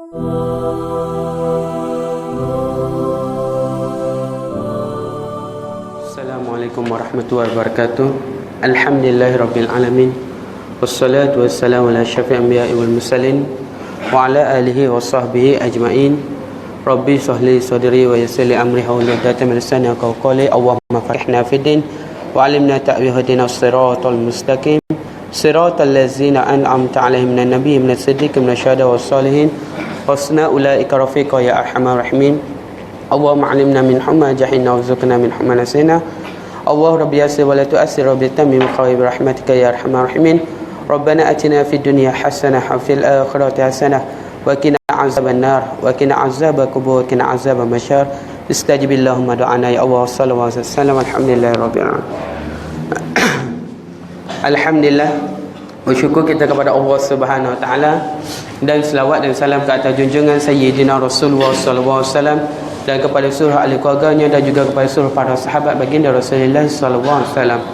Assalamualaikum warahmatullahi wabarakatuh. Alhamdulillahirabbil alamin. Wassalatu wassalamu ala asyrafil anbiya'i wal mursalin wa ala alihi wa sahbihi ajma'in. Rabbi shrah li sadri wa yassir li amri wa hlul 'uqdatam min lisani yafqahu qawli. Allahumma faqihna fid din wa 'allimna ta'wil hadinas siratal mustaqim. Siratal ladzina an'amta 'alaihim minan nabiyyin minas siddiqin minasyuhada'i was sholihin. Husna ulaika rafiqa ya arhamar rahimin. Allahumma 'allimna min humma jahilna warzuqna min humma nasina. Allah rabbi yassir wa la tu'assir rabbi tamim khawai bi rahmatika ya arhamar rahimin. Rabbana atina fid dunya hasanah wa fil akhirati hasanah wa qina azaban nar wa qina azabal qubur wa qina azabal masyar. Istajibillahumma du'ana ya Allah. Sallallahu alaihi wasallam. Alhamdulillahirabbil alamin. Alhamdulillah, bersyukur kita kepada Allah Subhanahu wa taala, dan selawat dan salam ke atas junjungan Sayyidina Rasulullah sallallahu alaihi wasallam, dan kepada seluruh ahli keluarganya, dan juga kepada seluruh para sahabat baginda Rasulullah sallallahu alaihi wasallam.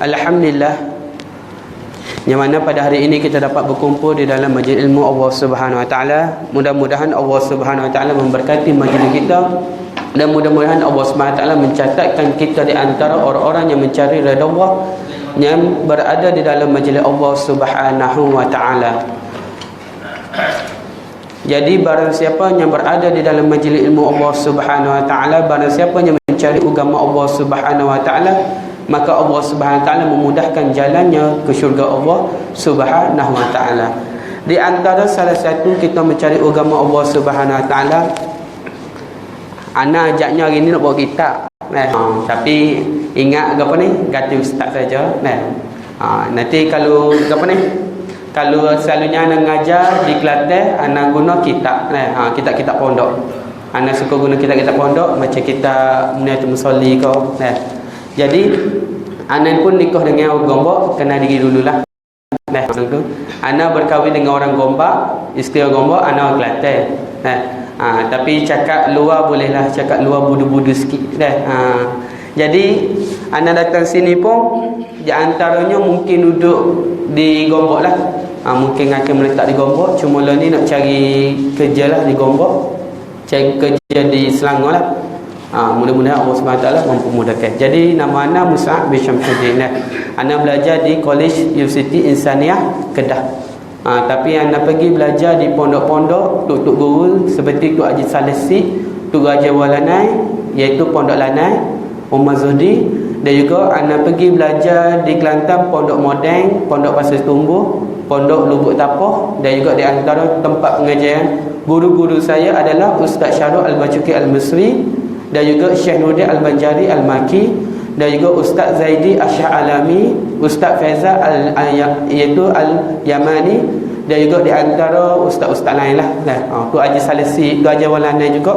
Alhamdulillah, yang mana pada hari ini kita dapat berkumpul di dalam majlis ilmu Allah Subhanahu wa taala. Mudah-mudahan Allah Subhanahu wa taala memberkati majlis kita, dan mudah-mudahan Allah Subhanahu wa taala mencatatkan kita di antara orang-orang yang mencari redha Allah, yang berada di dalam majlis Allah Subhanahu wa taala. Jadi barang siapa yang berada di dalam majlis ilmu Allah Subhanahu wa taala, barang siapa yang mencari agama Allah Subhanahu wa taala, maka Allah Subhanahu wa taala memudahkan jalannya ke syurga Allah Subhanahu wa taala. Di antara salah satu kita mencari agama Allah Subhanahu wa taala, ana ajaknya hari ni nak bawa kitab. Tapi ingat apa ni? Kata ustaz saja. Nanti kalau apa ni? Kalau selalunya anak ngajar di Kelantan, anak guna kitab. Kitab-kitab pondok. Anak suka guna kitab-kitab pondok, macam kitab Muniatul Musalli kau. Jadi anak pun nikah dengan orang Gombak, kenal diri dululah. Anak berkahwin dengan orang Gombak, isteri orang Gombak, anak orang Kelantan. Tapi cakap luar bolehlah, cakap luar budu-budu sikit. Jadi anak datang sini pun, di antaranya mungkin duduk di Gombak lah. Mungkin akan meletak di Gombak. Cuma lah ni nak cari kerja lah di Gombak, cari kerja di Selangor lah. Mudah-mudahan Allah SWT mempermudahkan. Jadi nama Ana Mus'ab bin Syamsuddin. Ana belajar di College University Insaniah Kedah. Tapi Ana pergi belajar di pondok-pondok tuk guru seperti Tuk Haji Salesi, Tuk Raja Walanai, iaitu Pondok Lanai, Umar Zuhdi. Dan juga Ana pergi belajar di Kelantan Pondok Modeng, Pondok Pasir Tumbuh, Pondok Lubuk Tapoh. Dan juga di antara tempat pengajian guru-guru saya adalah Ustaz Syarul Al-Bacuki Al-Misri, dan juga Syekh Nurdin Al-Banjari Al-Maki, dan juga Ustaz Zaidi Asy'alami, Ustaz Faizal iaitu Al-Yamani, dan juga di antara ustaz-ustaz lain lah. Tu Haji Salesi, tu Haji Walanai juga.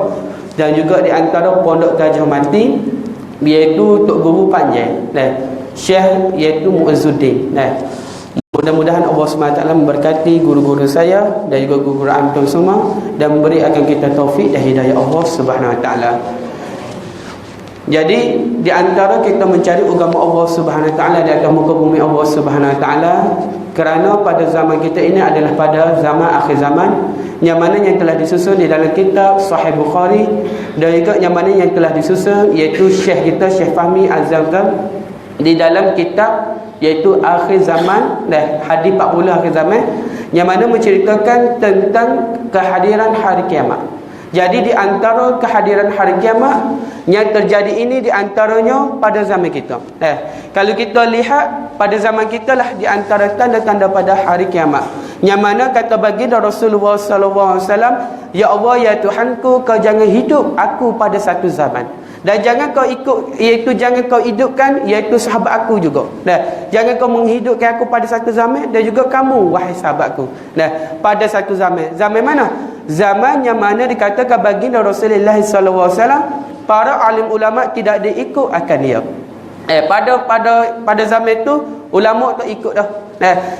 Dan juga di antara Pondok Gajah Mati, iaitu Tok Guru Panjang, Syekh iaitu Mu'izzuddin. Mudah-mudahan Allah SWT memberkati guru-guru saya dan juga guru-guru antum semua, dan memberi akan kita taufik dan hidayah Allah Subhanahu wa taala. Jadi di antara kita mencari agama Allah Subhanahu wa taala di atas muka bumi Allah Subhanahu wa taala, kerana pada zaman kita ini adalah pada zaman akhir zaman, yang mana yang telah disusun di dalam kitab Sahih Bukhari, dan juga yang mana yang telah disusun iaitu Syekh kita Syekh Fahmi Az-Zamzam di dalam kitab iaitu Akhir Zaman dan Hadis 40 Akhir Zaman, yang mana menceritakan tentang kehadiran hari kiamat. Jadi di antara kehadiran hari kiamat yang terjadi ini, di antaranya pada zaman kita. Kalau kita lihat pada zaman kita lah di antara tanda-tanda pada hari kiamat, yang mana kata baginda Rasulullah sallallahu alaihi wasallam, ya Allah ya Tuhanku, kau jangan hidup aku pada satu zaman, dan jangan kau ikut, iaitu jangan kau hidupkan iaitu sahabat aku juga. Jangan kau menghidupkan aku pada satu zaman, dan juga kamu wahai sahabatku pada satu zaman. Zaman mana? Zaman yang mana dikatakan baginda Rasulullah sallallahu alaihi wasallam, para alim ulama tidak diikut akan dia. Pada zaman itu ulama tak ikut dah.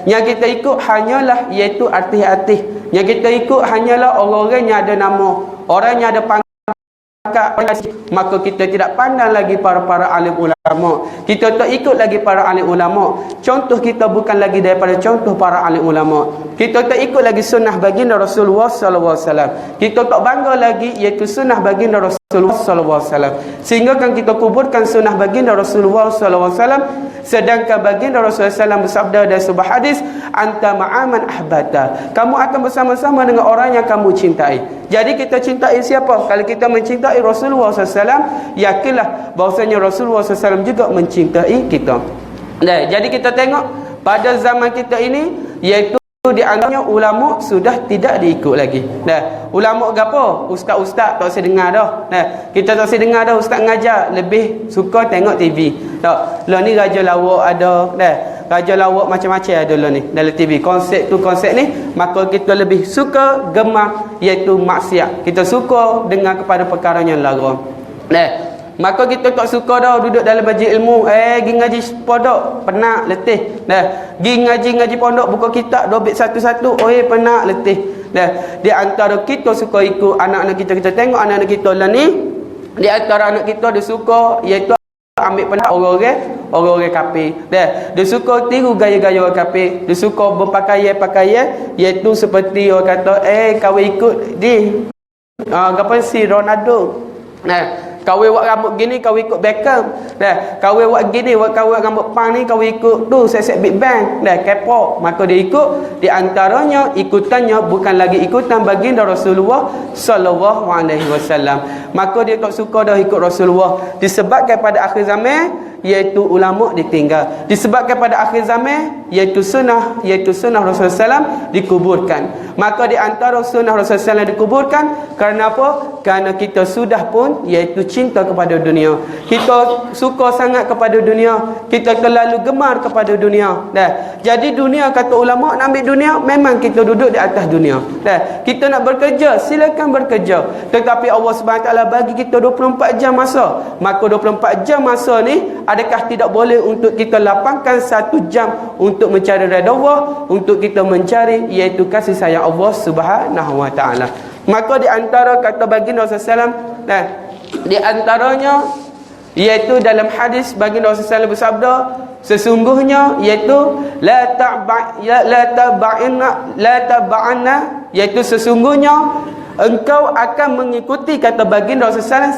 Yang kita ikut hanyalah iaitu artis-artis. Yang kita ikut hanyalah orang-orang yang ada nama, orang yang ada pangkat. maka kita tidak pandang lagi para alim ulama. Kita tak ikut lagi para alim ulama. Contoh kita bukan lagi daripada contoh para alim ulama. Kita tak ikut lagi sunnah baginda Rasulullah sallallahu alaihi wasallam. Kita tak bangga lagi iaitu sunnah baginda Rasulullah sallallahu alaihi wasallam. Sehingga kan kita kuburkan sunnah baginda Rasulullah sallallahu alaihi wasallam, sedangkan baginda Rasulullah sallallahu bersabda dalam sebuah hadis, anta ma'aman ahbata. Kamu akan bersama-sama dengan orang yang kamu cintai. Jadi kita cintai siapa? Kalau kita mencintai Rasulullah SAW, yakinlah bahawasanya Rasulullah SAW juga mencintai kita. Nah, jadi kita tengok pada zaman kita ini, iaitu di antaranya ulama sudah tidak diikut lagi. Nah, ulama gapo? Ustaz-ustaz tak usah dengar dah. Nah, kita tak usah dengar dah ustaz ngajar, lebih suka tengok TV. Tak. Lah ni raja lawak ada. Nah, raja lawak macam-macam ada lah ni dalam TV. Konsep ni, maka kita lebih suka gemar iaitu maksiat. Kita suka dengar kepada perkara yang larang. Nah, maka kita tak suka dah duduk dalam majlis ilmu. Pergi ngaji pondok, penat, letih. Nah, pergi ngaji pondok, buka kitab, dobit satu-satu, penat, letih. Nah, di antara kita suka ikut anak-anak kita tengok anak-anak kita lah ni, di antara anak kita dia suka iaitu ambil penat orang-orang kafir. Dia suka tiru gaya-gaya orang kafir. Dia suka berpakaian iaitu seperti orang kata kau ikut di si Ronaldo. Nah, kau buat rambut gini kau ikut Beckham. Kau buat gini, kau buat rambut pang ni kau ikut tu Set Big Bang. K-pop. Maka dia ikut, di antaranya ikutannya bukan lagi ikutan baginda Rasulullah sallallahu alaihi wasallam. Maka dia tak suka dah ikut Rasulullah, disebabkan pada akhir zaman iaitu ulama ditinggal, disebabkan pada akhir zaman iaitu sunnah Rasulullah SAW dikuburkan. Maka di antara sunnah Rasulullah SAW dikuburkan kerana apa? Kerana kita sudah pun iaitu cinta kepada dunia. Kita suka sangat kepada dunia, kita terlalu gemar kepada dunia. Jadi dunia, kata ulama, nak ambil dunia, memang kita duduk di atas dunia. Kita nak bekerja, silakan bekerja, tetapi Allah SWT bagi kita 24 jam masa. Maka 24 jam masa ni, adakah tidak boleh untuk kita lapangkan 1 jam untuk mencari redha Allah, untuk kita mencari iaitu kasih sayang Allah Subhanahu wa taala. Maka di antara kata baginda Rasulullah SAW, di antaranya iaitu dalam hadis baginda Rasulullah SAW bersabda, sesungguhnya iaitu la taba'anna, iaitu sesungguhnya engkau akan mengikuti, kata baginda Rasulullah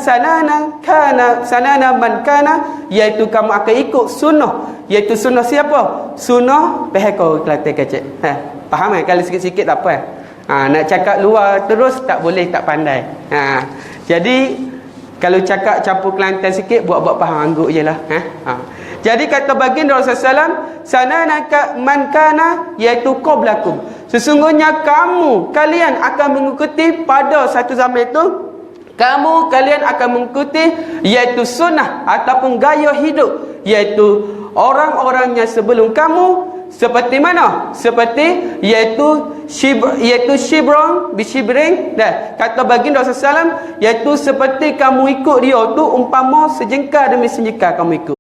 sanana man kana, iaitu kamu akan ikut sunnah. Iaitu sunnah siapa? Sunnah peheko Kelantan kecil. Faham kalau sikit-sikit tak apa. Nak cakap luar terus tak boleh, tak pandai. Jadi kalau cakap campur Kelantan sikit, buat-buat faham, angguk je lah. Jadi kata baginda Rasulullah SAW, sanana man kana, iaitu qablakum, sesungguhnya kalian akan mengikuti pada satu zaman itu, kalian akan mengikuti iaitu sunnah ataupun gaya hidup iaitu orang-orangnya sebelum kamu. Seperti mana? Seperti iaitu shibron bishibrin. Kata baginda Rasulullah SAW, iaitu seperti kamu ikut dia tu umpama sejengkal demi sejengkal kamu ikut.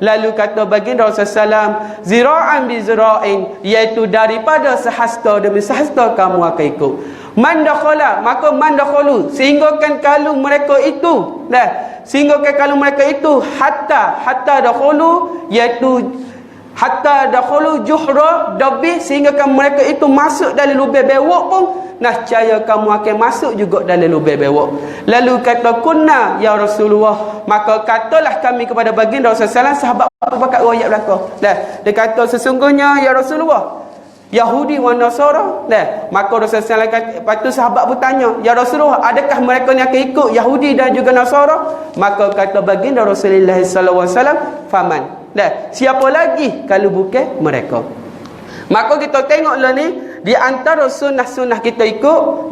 Lalu kata baginda Rasulullah SAW, zira'an bi zira'in, iaitu daripada sehasta demi sehasta kamu akan ikut. Man dakhala, maka man dakhalu, sehinggakan kalau mereka itu, hatta dakhalu, iaitu hatta dakhalu juhra dabbi, sehinggakan mereka itu masuk dalam lubang bewok pun, nescaya kamu akan masuk juga dalam lubang bewok. Lalu kata kunna ya Rasulullah, maka katalah kami kepada baginda Rasulullah SAW, sahabat Abu Bakar riwayat belakang. Dia kata sesungguhnya ya Rasulullah, Yahudi wa Nasara. Maka Rasulullah kata, lepas tu sahabat bertanya, ya Rasulullah, adakah mereka ni akan ikut Yahudi dan juga Nasara? Maka kata baginda Rasulullah SAW, faman, siapa lagi kalau bukan mereka. Maka kita tengoklah ni, di antara sunnah-sunnah kita ikut,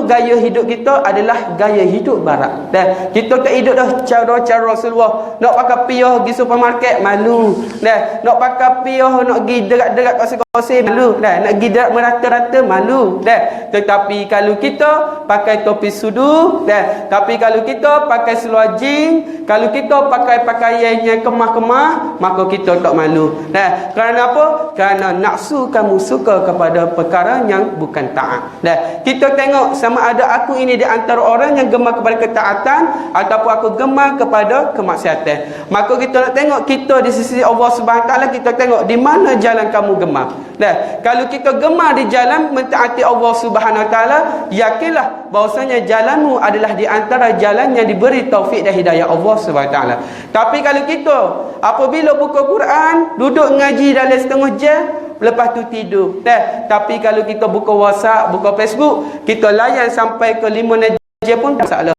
gaya hidup kita adalah gaya hidup barat. Kita tak hidup dah cara-cara Rasulullah. Nak pakai piyah pergi supermarket, malu. Nak pakai piyah, nak pergi derat-derat kat sekolah, saya malu dah, nak gidak merata-rata malu dah. Tetapi kalau kita pakai topi sudu dah, tapi kalau kita pakai seluar jeans, kalau kita pakai pakaian yang kemah-kemah, maka kita tak malu dah. Kerana apa? Kerana nafsu kamu suka kepada perkara yang bukan taat dah. Kita tengok sama ada aku ini di antara orang yang gemar kepada ketaatan ataupun aku gemar kepada kemaksiatan. Maka kita nak tengok kita di sisi Allah Subhanahu Wa Taala, kita tengok di mana jalan kamu gemar. Dah, kalau kita gemar di jalan mentaati Allah Subhanahu Wa Taala, yakinlah bahwasanya jalanmu adalah di antara jalan yang diberi taufik dan hidayah Allah Subhanahu Wa Taala. Tapi kalau kita apabila buka Quran, duduk ngaji dalam setengah jam, lepas tu tidur. Dah, tapi kalau kita buka WhatsApp, buka Facebook, kita layan sampai ke 5 jam pun tak masalah.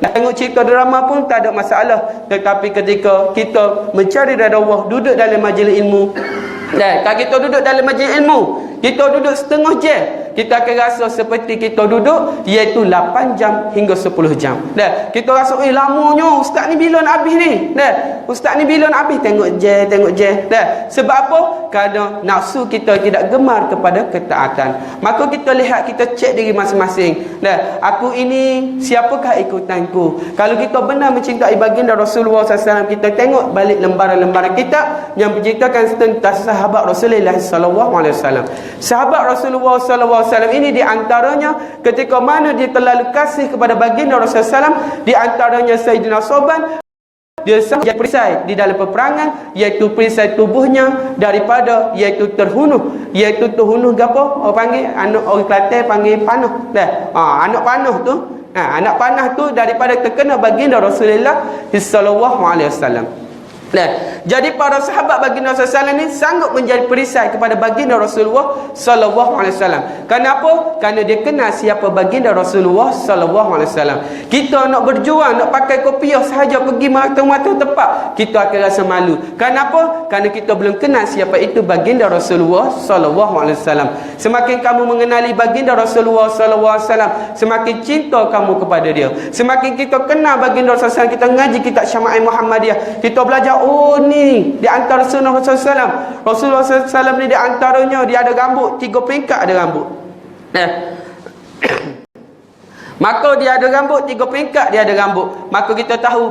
Nak tengok cerita drama pun tak ada masalah. Tetapi ketika kita mencari redha Allah, duduk dalam majlis ilmu, dan kalau kita duduk dalam majlis ilmu, kita duduk setengah jam, kita akan rasa seperti kita duduk iaitu 8 jam hingga 10 jam. Dah, kita rasa lamanya ustaz ni bila nak habis ni. Dah, ustaz ni bila nak habis, tengok je. Dah, sebab apa? Kerana nafsu kita tidak gemar kepada ketaatan. Maka kita lihat, kita cek diri masing-masing. Dah, aku ini siapakah ikutanku? Kalau kita benar mencintai baginda Rasulullah SAW, kita tengok balik lembaran-lembaran kitab yang menceritakan tentang sahabat Rasulullah SAW. Sahabat Rasulullah SAW ini di antaranya ketika mana dia terlalu kasih kepada baginda Rasulullah SAW, di antaranya Sayyidina Soban, dia sangat perisai di dalam peperangan, iaitu perisai tubuhnya daripada iaitu terhunuh, iaitu terhunuh gapo orang panggil, anak orang Kelantan panggil panah dah. Anak panah tu, anak panah tu daripada terkena baginda Rasulullah sallallahu alaihi wasallam. Nah, jadi para sahabat baginda Rasulullah ni sanggup menjadi perisai kepada baginda Rasulullah sallallahu alaihi wasallam. Kenapa? Kerana dia kenal siapa baginda Rasulullah sallallahu alaihi wasallam. Kita nak berjuang, nak pakai kopiah sahaja pergi mata-mata tempat, kita akan rasa malu. Kenapa? Kerana kita belum kenal siapa itu baginda Rasulullah sallallahu alaihi wasallam. Semakin kamu mengenali baginda Rasulullah sallallahu alaihi wasallam, semakin cinta kamu kepada dia. Semakin kita kenal baginda Rasulullah, kita ngaji kitab Syama'il Muhammadiyah, kita belajar, oh ni di antara sunnah Rasulullah SAW. Rasulullah SAW ni di antaranya dia ada rambut 3 peringkat, ada rambut. Maka dia ada rambut 3 peringkat, dia ada rambut. Maka kita tahu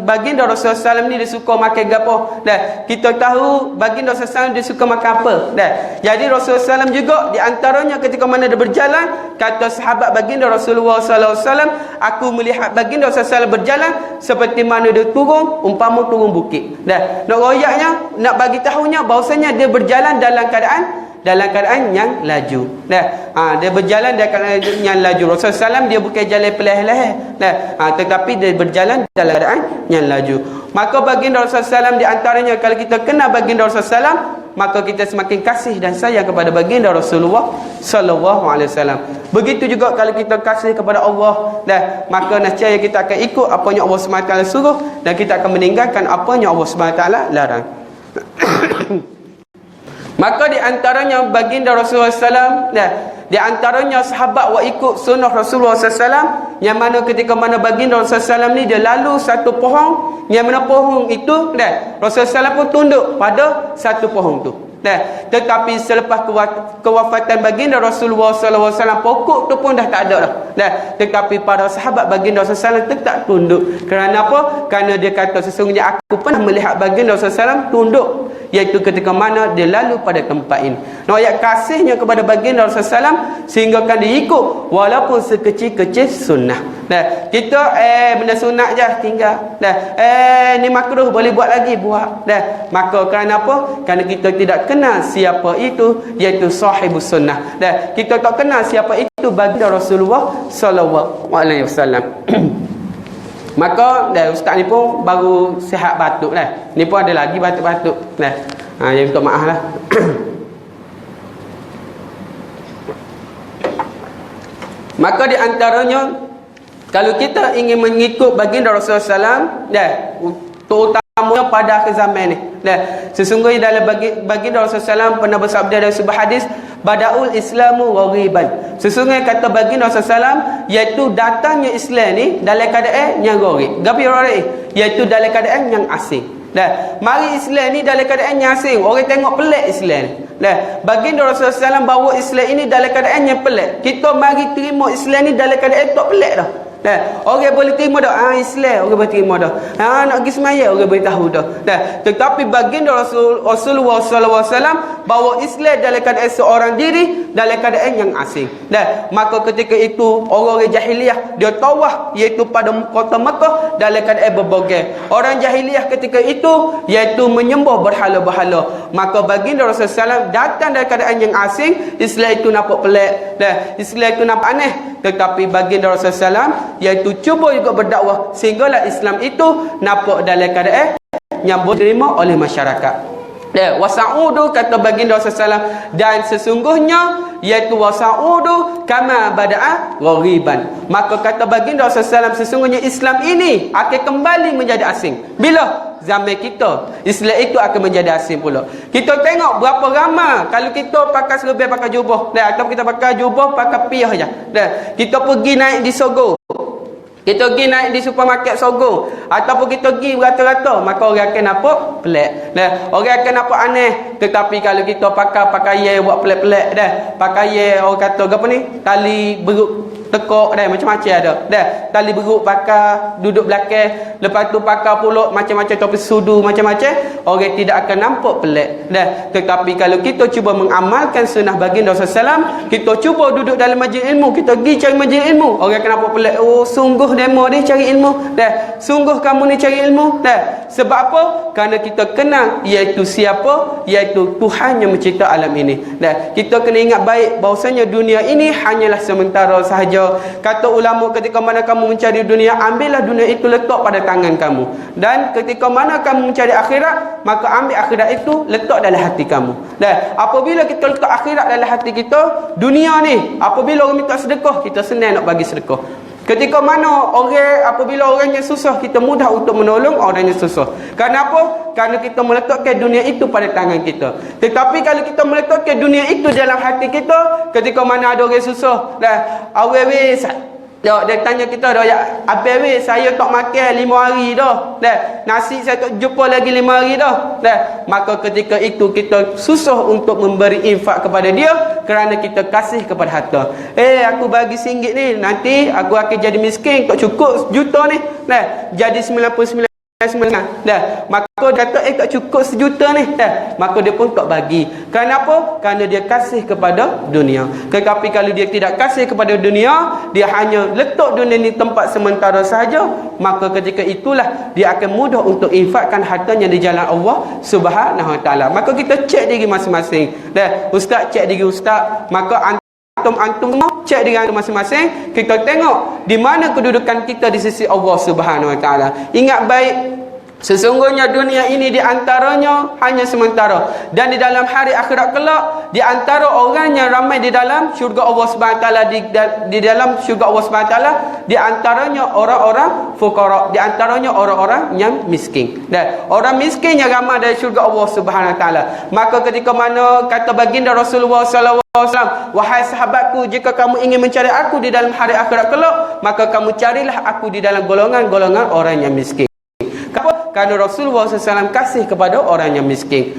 baginda Rasulullah SAW ni dia suka makan gapo. Dah, kita tahu baginda Rasulullah SAW dia suka makan apa. Dah. Jadi Rasulullah SAW juga di antaranya ketika mana dia berjalan, kata sahabat baginda Rasulullah SAW, aku melihat baginda Rasulullah SAW berjalan seperti mana dia turun, umpama turun bukit. Dah. Nak royaknya, nak bagi tahunya bahawasanya dia berjalan dalam keadaan yang laju. Dah. Dia berjalan dalam keadaan yang laju. Rasulullah SAW dia bukan jalan perlahan-lahan. Dah. Tetapi dia berjalan dalam keadaan yang laju. Maka baginda Rasulullah SAW di antaranya, kalau kita kenal baginda Rasulullah SAW, maka kita semakin kasih dan sayang kepada baginda Rasulullah sallallahu alaihi wasallam. Begitu juga kalau kita kasih kepada Allah, dah, maka nescaya kita akan ikut apa yang Allah Subhanahu Wa Taala suruh, dan kita akan meninggalkan apa yang Allah Subhanahu Wa Taala larang. Maka di antaranya baginda Rasulullah SAW, di antaranya sahabat wa ikut sunnah Rasulullah SAW, yang mana ketika mana baginda Rasulullah SAW ni dia lalu satu pohon, yang mana pohon itu Rasulullah SAW pun tunduk pada satu pohon tu. Tetapi selepas kewafatan baginda Rasulullah SAW, pokok tu pun dah tak ada dah. Tetapi para sahabat baginda Rasulullah SAW tetap tunduk. Kerana apa? Kerana dia kata, sesungguhnya aku pernah melihat baginda Rasulullah SAW tunduk, iaitu ketika mana dia lalu pada tempat ini. Nak ayat kasihnya kepada baginda Rasulullah SAW sehingga kan diikut walaupun sekecil-kecil sunnah. Kita benda sunat je tinggal. Ni makruh boleh buat lagi, buat. Maka kerana apa? Kerana kita tidak kenal siapa itu, iaitu sahibus sunnah. Kita tak kenal siapa itu baginda Rasulullah sallallahu alaihi wasallam. Maka ustaz ni pun baru sihat batuk dah. Ni pun ada lagi batuk-batuk. Yang minta maaf lah. Maka di antaranya, kalau kita ingin mengikut baginda Rasulullah SAW, terutamanya pada akhir zaman ni, sesungguhnya dalam baginda Rasulullah SAW pernah bersabda dalam sebuah hadis, Bada'ul Islamu ghariban. Sesungguhnya kata baginda Rasulullah SAW, iaitu datangnya Islam ni dalam keadaan yang gharib. Iaitu dalam keadaan yang asing. Mari Islam ni dalam keadaan yang asing. Orang tengok pelik Islam. Baginda Rasulullah SAW bawa Islam ini dalam keadaan yang pelik. Kita mari terima Islam ni dalam keadaan tak pelik dah. Orang boleh terima dah. Islam orang boleh terima dah. Nak pergi semaya orang boleh tahu dah. Tetapi baginda Rasulullah SAW bawa Islam dalam keadaan seorang diri, dalam keadaan yang asing. Maka ketika itu orang-orang jahiliah dia tawaf iaitu pada kota Mekah dalam keadaan berbagai. Orang jahiliah ketika itu iaitu menyembah berhala-berhala. Maka baginda Rasulullah SAW datang dalam keadaan yang asing. Islam itu nampak pelik. Islam itu nampak aneh. Tetapi baginda Rasulullah SAW iaitu cuba juga berdakwah sehinggalah Islam itu nampak dalam keadaan yang boleh diterima oleh masyarakat. Wasa'udu kata baginda Rasulullah SAW, dan sesungguhnya iaitu wasa'udu kama bada'a ghariban. Maka kata baginda Rasulullah SAW, sesungguhnya Islam ini akan kembali menjadi asing. Bila? Zaman kita Islam itu akan menjadi asing pula. Kita tengok berapa ramai kalau kita pakai serban, pakai jubah atau kita pakai jubah pakai piah je. Kita pergi naik di Sogo, kita pergi naik di supermarket Sogo, ataupun kita pergi rata-rata, maka orang akan nampak pelik. Orang akan nampak aneh. Tetapi kalau kita pakai pakaian buat pelik-pelik pakaian orang kata apa ni, tali beruk tekuk macam-macam ada. Tali beruk pakai duduk belakang, lepas tu pakai pula macam-macam topi sudu macam-macam, orang tidak akan nampak pelik. Tetapi kalau kita cuba mengamalkan sunnah baginda Rasulullah SAW, kita cuba duduk dalam majlis ilmu, kita pergi cari majlis ilmu, orang akan nampak pelik. Oh, sungguh demo ni cari ilmu. Sungguh kamu ni cari ilmu. Sebab apa? Kerana kita kenal iaitu siapa? Iaitu Tuhan yang mencipta alam ini. Kita kena ingat baik bahawasanya dunia ini hanyalah sementara sahaja. Kata ulama, ketika mana kamu mencari dunia, ambillah dunia itu letak pada tangan kamu. Dan ketika mana kamu mencari akhirat, maka ambil akhirat itu letak dalam hati kamu. Apabila kita letak akhirat dalam hati kita, dunia ni apabila orang minta sedekah, kita senang nak bagi sedekah. Ketika mana apabila orang yang susah, kita mudah untuk menolong orang yang susah. Kenapa? Kerana kita meletakkan dunia itu pada tangan kita. Tetapi kalau kita meletakkan dunia itu dalam hati kita, ketika mana ada orang susah, dia tanya kita dah, abang saya tak makan 5 hari dah. Nasi saya tak jumpa lagi 5 hari dah. Maka ketika itu kita susah untuk memberi infak kepada dia kerana kita kasih kepada harta. Aku bagi RM1 ni, nanti aku akan jadi miskin, tak cukup juta ni. Jadi 99. Maka dia kata tak cukup 1 juta ni. Maka dia pun tak bagi. Kenapa? Kerana dia kasih kepada dunia. Tetapi kalau dia tidak kasih kepada dunia, dia hanya letak dunia ni tempat sementara sahaja, maka ketika itulah dia akan mudah untuk infakkan hartanya di jalan Allah Subhanahu Wa Taala. Maka kita cek diri masing-masing. Ustaz cek diri ustaz, maka antum cek diri antum masing-masing. Kita tengok di mana kedudukan kita di sisi Allah Subhanahu Wa Taala. Ingat baik, sesungguhnya dunia ini di antaranya hanya sementara, dan di dalam hari akhirat kelak, di antara orang yang ramai di dalam syurga Allah Subhanahu Wa Taala, di dalam syurga Allah Subhanahu Wa Taala, di antaranya orang-orang fuqara, di antaranya orang-orang yang miskin. Orang miskin yang ramai dari syurga Allah Subhanahu Wa Taala. Maka ketika mana kata baginda Rasulullah SAW, wahai sahabatku, jika kamu ingin mencari aku di dalam hari akhirat kelak, maka kamu carilah aku di dalam golongan-golongan orang yang miskin. Kerana Rasulullah SAW kasih kepada orang yang miskin.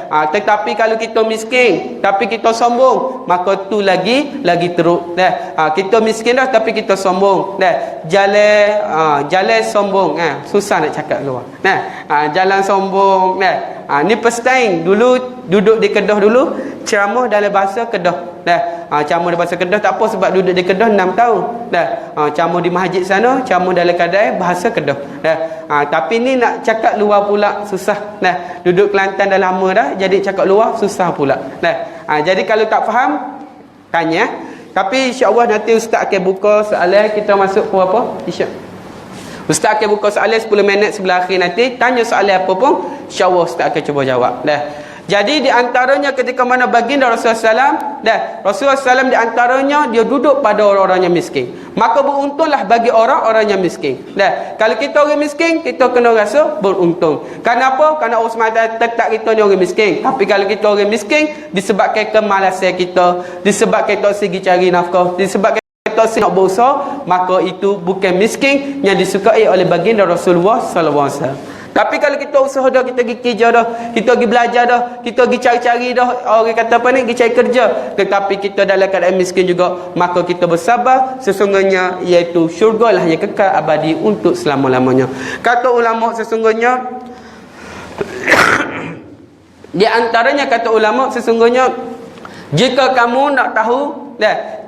Tetapi kalau kita miskin tapi kita sombong, maka tu lagi teruk. Kita miskin dah tapi kita sombong. Jalan sombong, susah nak cakap keluar. Jalan sombong. Ni pestain dulu duduk di Kedah dulu, ceramah dalam bahasa Kedah. Ceramah dalam bahasa Kedah tak apa sebab duduk di Kedah 6 tahun. Ceramah di masjid sana, ceramah dalam kedai bahasa Kedah. Tapi ni nak cakap luar pula susah. Duduk Kelantan dah lama dah, jadi cakap luar susah pula. Jadi kalau tak faham, tanya. Tapi insya-Allah nanti ustaz akan buka soalan, kita masuk ke apa? Ustaz akan buka soalan 10 minit sebelah akhir nanti. Tanya soalan apa pun, insya-Allah ustaz akan cuba jawab. Jadi di antaranya ketika mana baginda Rasulullah SAW di antaranya dia duduk pada orang-orang yang miskin. Maka beruntunglah bagi orang-orang yang miskin. Kalau kita orang miskin, kita kena rasa beruntung. Kenapa? Kerana Allah SWT tetap kita ni orang miskin. Tapi kalau kita orang miskin, disebabkan kemalasan kita, disebabkan tak segi cari nafkah, disebabkan tak segi nak berusaha, maka itu bukan miskin yang disukai oleh baginda Rasulullah SAW. Tapi kalau kita usaha dah, kita pergi kerja dah, kita pergi belajar dah, kita pergi cari-cari dah, orang kata apa ni, pergi cari kerja, tetapi kita dalam keadaan miskin juga, maka kita bersabar, sesungguhnya iaitu syurga lah yang kekal abadi untuk selama-lamanya. Kata ulama sesungguhnya di antaranya, kata ulama sesungguhnya, jika kamu nak tahu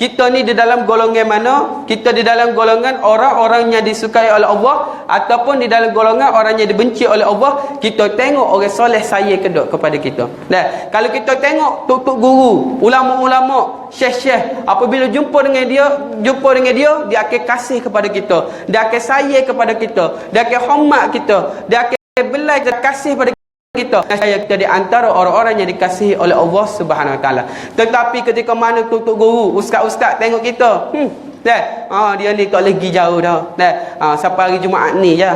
kita ni di dalam golongan mana, kita di dalam golongan orang-orang yang disukai oleh Allah ataupun di dalam golongan orang yang dibenci oleh Allah, kita tengok orang soleh saya kedok kepada kita. Kalau kita tengok tok-tok guru, ulama-ulama, syekh-syekh, apabila jumpa dengan dia, dia akan kasih kepada kita, dia akan sayang kepada kita, dia akan hormat kita, dia akan belajar kasih pada kita. Kita di antara orang-orang yang dikasihi oleh Allah Subhanahu Wa Taala. Tetapi ketika mana tutup guru, ustaz-ustaz tengok kita, dia ni tak lagi jauh dah. Sampai hari Jumaat ni je.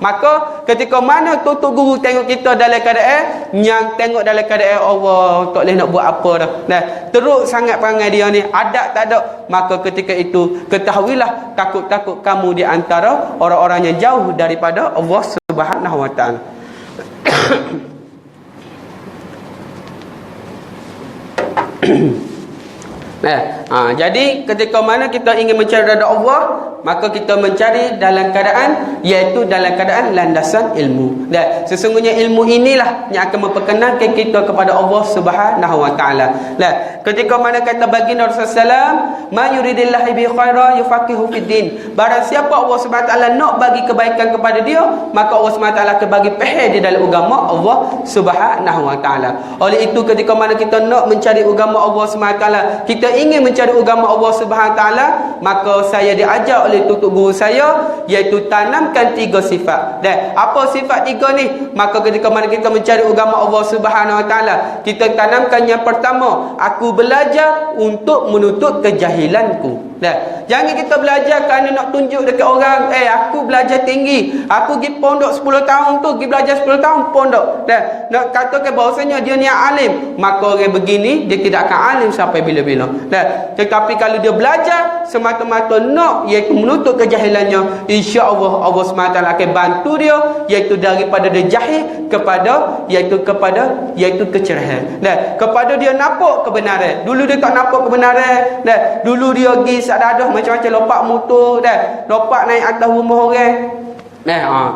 Maka ketika mana tutup guru tengok kita dalam keadaan yang tengok dalam keadaan Allah tak boleh nak buat apa dah. Teruk sangat perangai dia ni, adab tak ada. Maka ketika itu ketahuilah, takut-takut kamu di antara orang-orang yang jauh daripada Allah Subhanahu Wa Taala. Jadi ketika mana kita ingin mencari redha Allah, maka kita mencari dalam keadaan, iaitu dalam keadaan landasan ilmu. Dan sesungguhnya ilmu inilah yang akan memperkenalkan kita kepada Allah Subhanahu Wa Taala. Ketika mana kata baginda Rasulullah, "Ma yuridillahu bi khairan yufaqihu fid din." Barang siapa Allah Subhanahu Wa Taala nak bagi kebaikan kepada dia, maka Allah Subhanahu Wa Taala akan bagi faham di dalam agama Allah Subhanahu Wa Taala. Oleh itu ketika mana kita nak mencari agama Allah Subhanahu Wa Taala, kita ingin mencari agama Allah Subhanahu Wa Taala, maka saya diajar oleh tutup guru saya, iaitu tanamkan 3 sifat. Dan apa sifat 3 ni? Maka ketika mana kita mencari agama Allah Subhanahu Wa Taala, kita tanamkan yang pertama, aku belajar untuk menutup kejahilanku. Jangan kita belajar kerana nak tunjuk dekat orang, aku belajar tinggi, aku pergi pondok 10 tahun tu, pergi belajar 10 tahun pondok. Nak katakan bahawasanya dia ni alim, maka orang begini dia tidak akan alim sampai bila-bila. Tetapi kalau dia belajar semata-mata nak iaitu menutup kejahilannya, insya-Allah Allah SWT akan bantu dia, iaitu daripada dia jahil kepada iaitu kecerahan. Kepada dia nampak kebenaran. Dulu dia tak nampak kebenaran. Dulu dia pergi sadadah macam-macam, lompat motor, lompat naik atas rumah orang.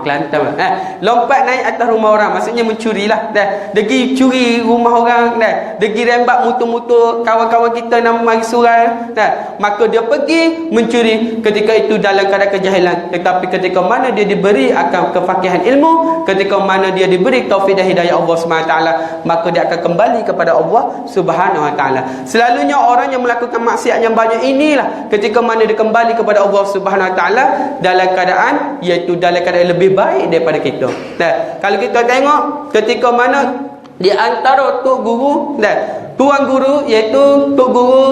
Kelantan lompat naik atas rumah orang, maksudnya mencuri lah. Dia pergi curi rumah orang, dia pergi rembat motor-motor kawan-kawan kita nama mari surai. Maka dia pergi mencuri ketika itu dalam keadaan kejahilan. Tetapi ketika mana dia diberi akan kefakihan ilmu, ketika mana dia diberi taufik dan hidayah Allah SWT, maka dia akan kembali kepada Allah Subhanahu Wa Taala. Selalunya orang yang melakukan maksiat yang banyak inilah ketika mana dia kembali kepada Allah Subhanahu Wa Taala dalam keadaan iaitu dalam keadaan lebih baik daripada kita. Kalau kita tengok ketika mana di antara tok guru tuan guru, iaitu tok guru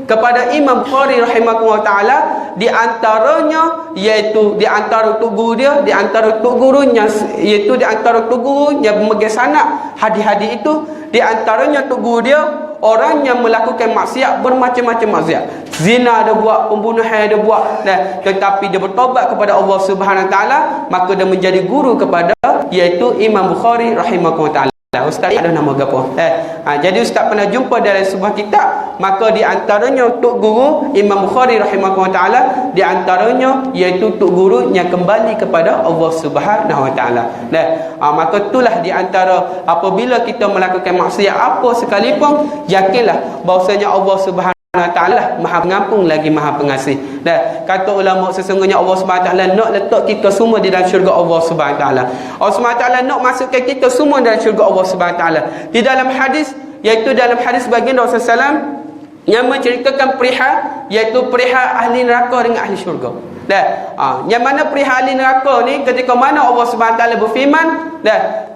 kepada Imam Bukhari rahimahullah taala, di antaranya iaitu di antara tok guru dia, di antara tok gurunya, iaitu di antara tok guru yang memegang sanad hadis-hadis itu, di antaranya tok guru dia orang yang melakukan maksiat bermacam-macam maksiat. Zina dia buat, pembunuhan dia buat, tetapi dia bertobat kepada Allah Subhanahu Wa Taala, maka dia menjadi guru kepada iaitu Imam Bukhari rahimahullah taala. Ustaz ada nama gapo? Jadi ustaz pernah jumpa dalam sebuah kitab, maka di antaranya tok guru Imam Bukhari rahimahullah taala, di antaranya iaitu tok guru yang kembali kepada Allah Subhanahu Wa Taala. Maka itulah di antara apabila kita melakukan maksiat apa sekalipun, yakinlah bahwasanya Allah Subhanahu Wa Taala Maha Pengampun lagi Maha Pengasih. Kata ulama sesungguhnya Allah Subhanahu Wa Taala nak letak kita semua di dalam syurga Allah Subhanahu Wa Taala. Allah Subhanahu Wa Taala nak masukkan kita semua dalam syurga Allah Subhanahu Wa Taala. Di dalam hadis, iaitu dalam hadis baginda Rasulullah SAW yang menceritakan perihal, iaitu perihal ahli neraka dengan ahli syurga. Yang mana perihal ahli neraka ni ketika mana Allah Subhanahu Wa Taala berfirman,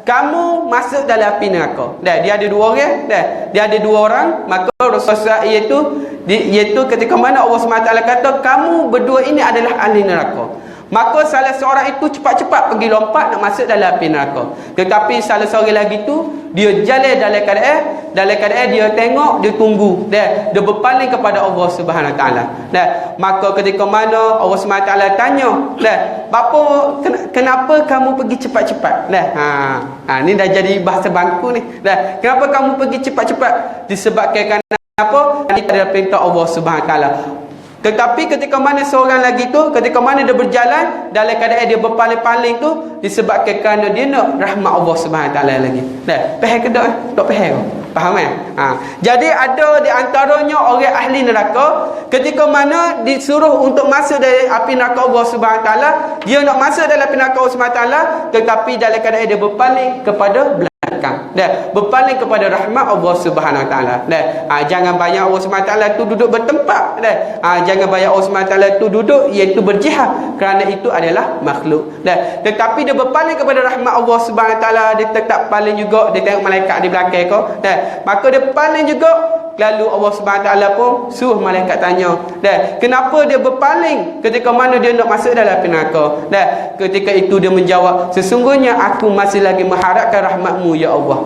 kamu masuk dalam api neraka. Dia ada 2 orang, dia ada 2 orang, maka Rasulullah iaitu ketika mana Allah SWT kata kamu berdua ini adalah ahli neraka. Maka salah seorang itu cepat-cepat pergi lompat nak masuk dalam api neraka. Tetapi salah seorang lagi tu dia jalan dalam keadaan dia tengok, dia tunggu, dia berpaling kepada Allah Subhanahu Wa Taala. Maka ketika mana Allah Subhanahu Wa Taala tanya, bapa kenapa kamu pergi cepat-cepat? Ni dah jadi bahasa bangku ni. Kenapa kamu pergi cepat-cepat? Disebabkan kerana apa? Ini adalah perintah Allah Subhanahu Wa Taala. Tetapi ketika mana seorang lagi tu, ketika mana dia berjalan dalam keadaan dia berpaling-paling tu, disebabkan kerana dia nak rahmat Allah Subhanahu Taala lagi. Faham ke tak? Tak faham. Faham kan? Jadi ada di antaranya orang ahli neraka, ketika mana disuruh untuk masuk dari api neraka Allah Subhanahu Taala, dia nak masuk dalam api neraka Allah Subhanahu Taala, tetapi dalam keadaan dia berpaling kepada belakang. Berpaling kepada rahmat Allah Subhanahu Wa Taala. Jangan bayang Allah Subhanahu Wa Taala tu duduk bertempat. Jangan bayang Allah Subhanahu Wa Taala tu duduk iaitu berjihad, kerana itu adalah makhluk. Tetapi dia berpaling kepada rahmat Allah Subhanahu Wa Taala, dia tetap paling juga, dia tengok malaikat di belakang kau. Maka dia paling juga. Lalu Allah Subhanahu Wa Taala pun suruh malaikat tanya, kenapa dia berpaling ketika mana dia nak masuk dalam api neraka? Ketika itu dia menjawab, sesungguhnya aku masih lagi mengharapkan rahmat-Mu ya Allah.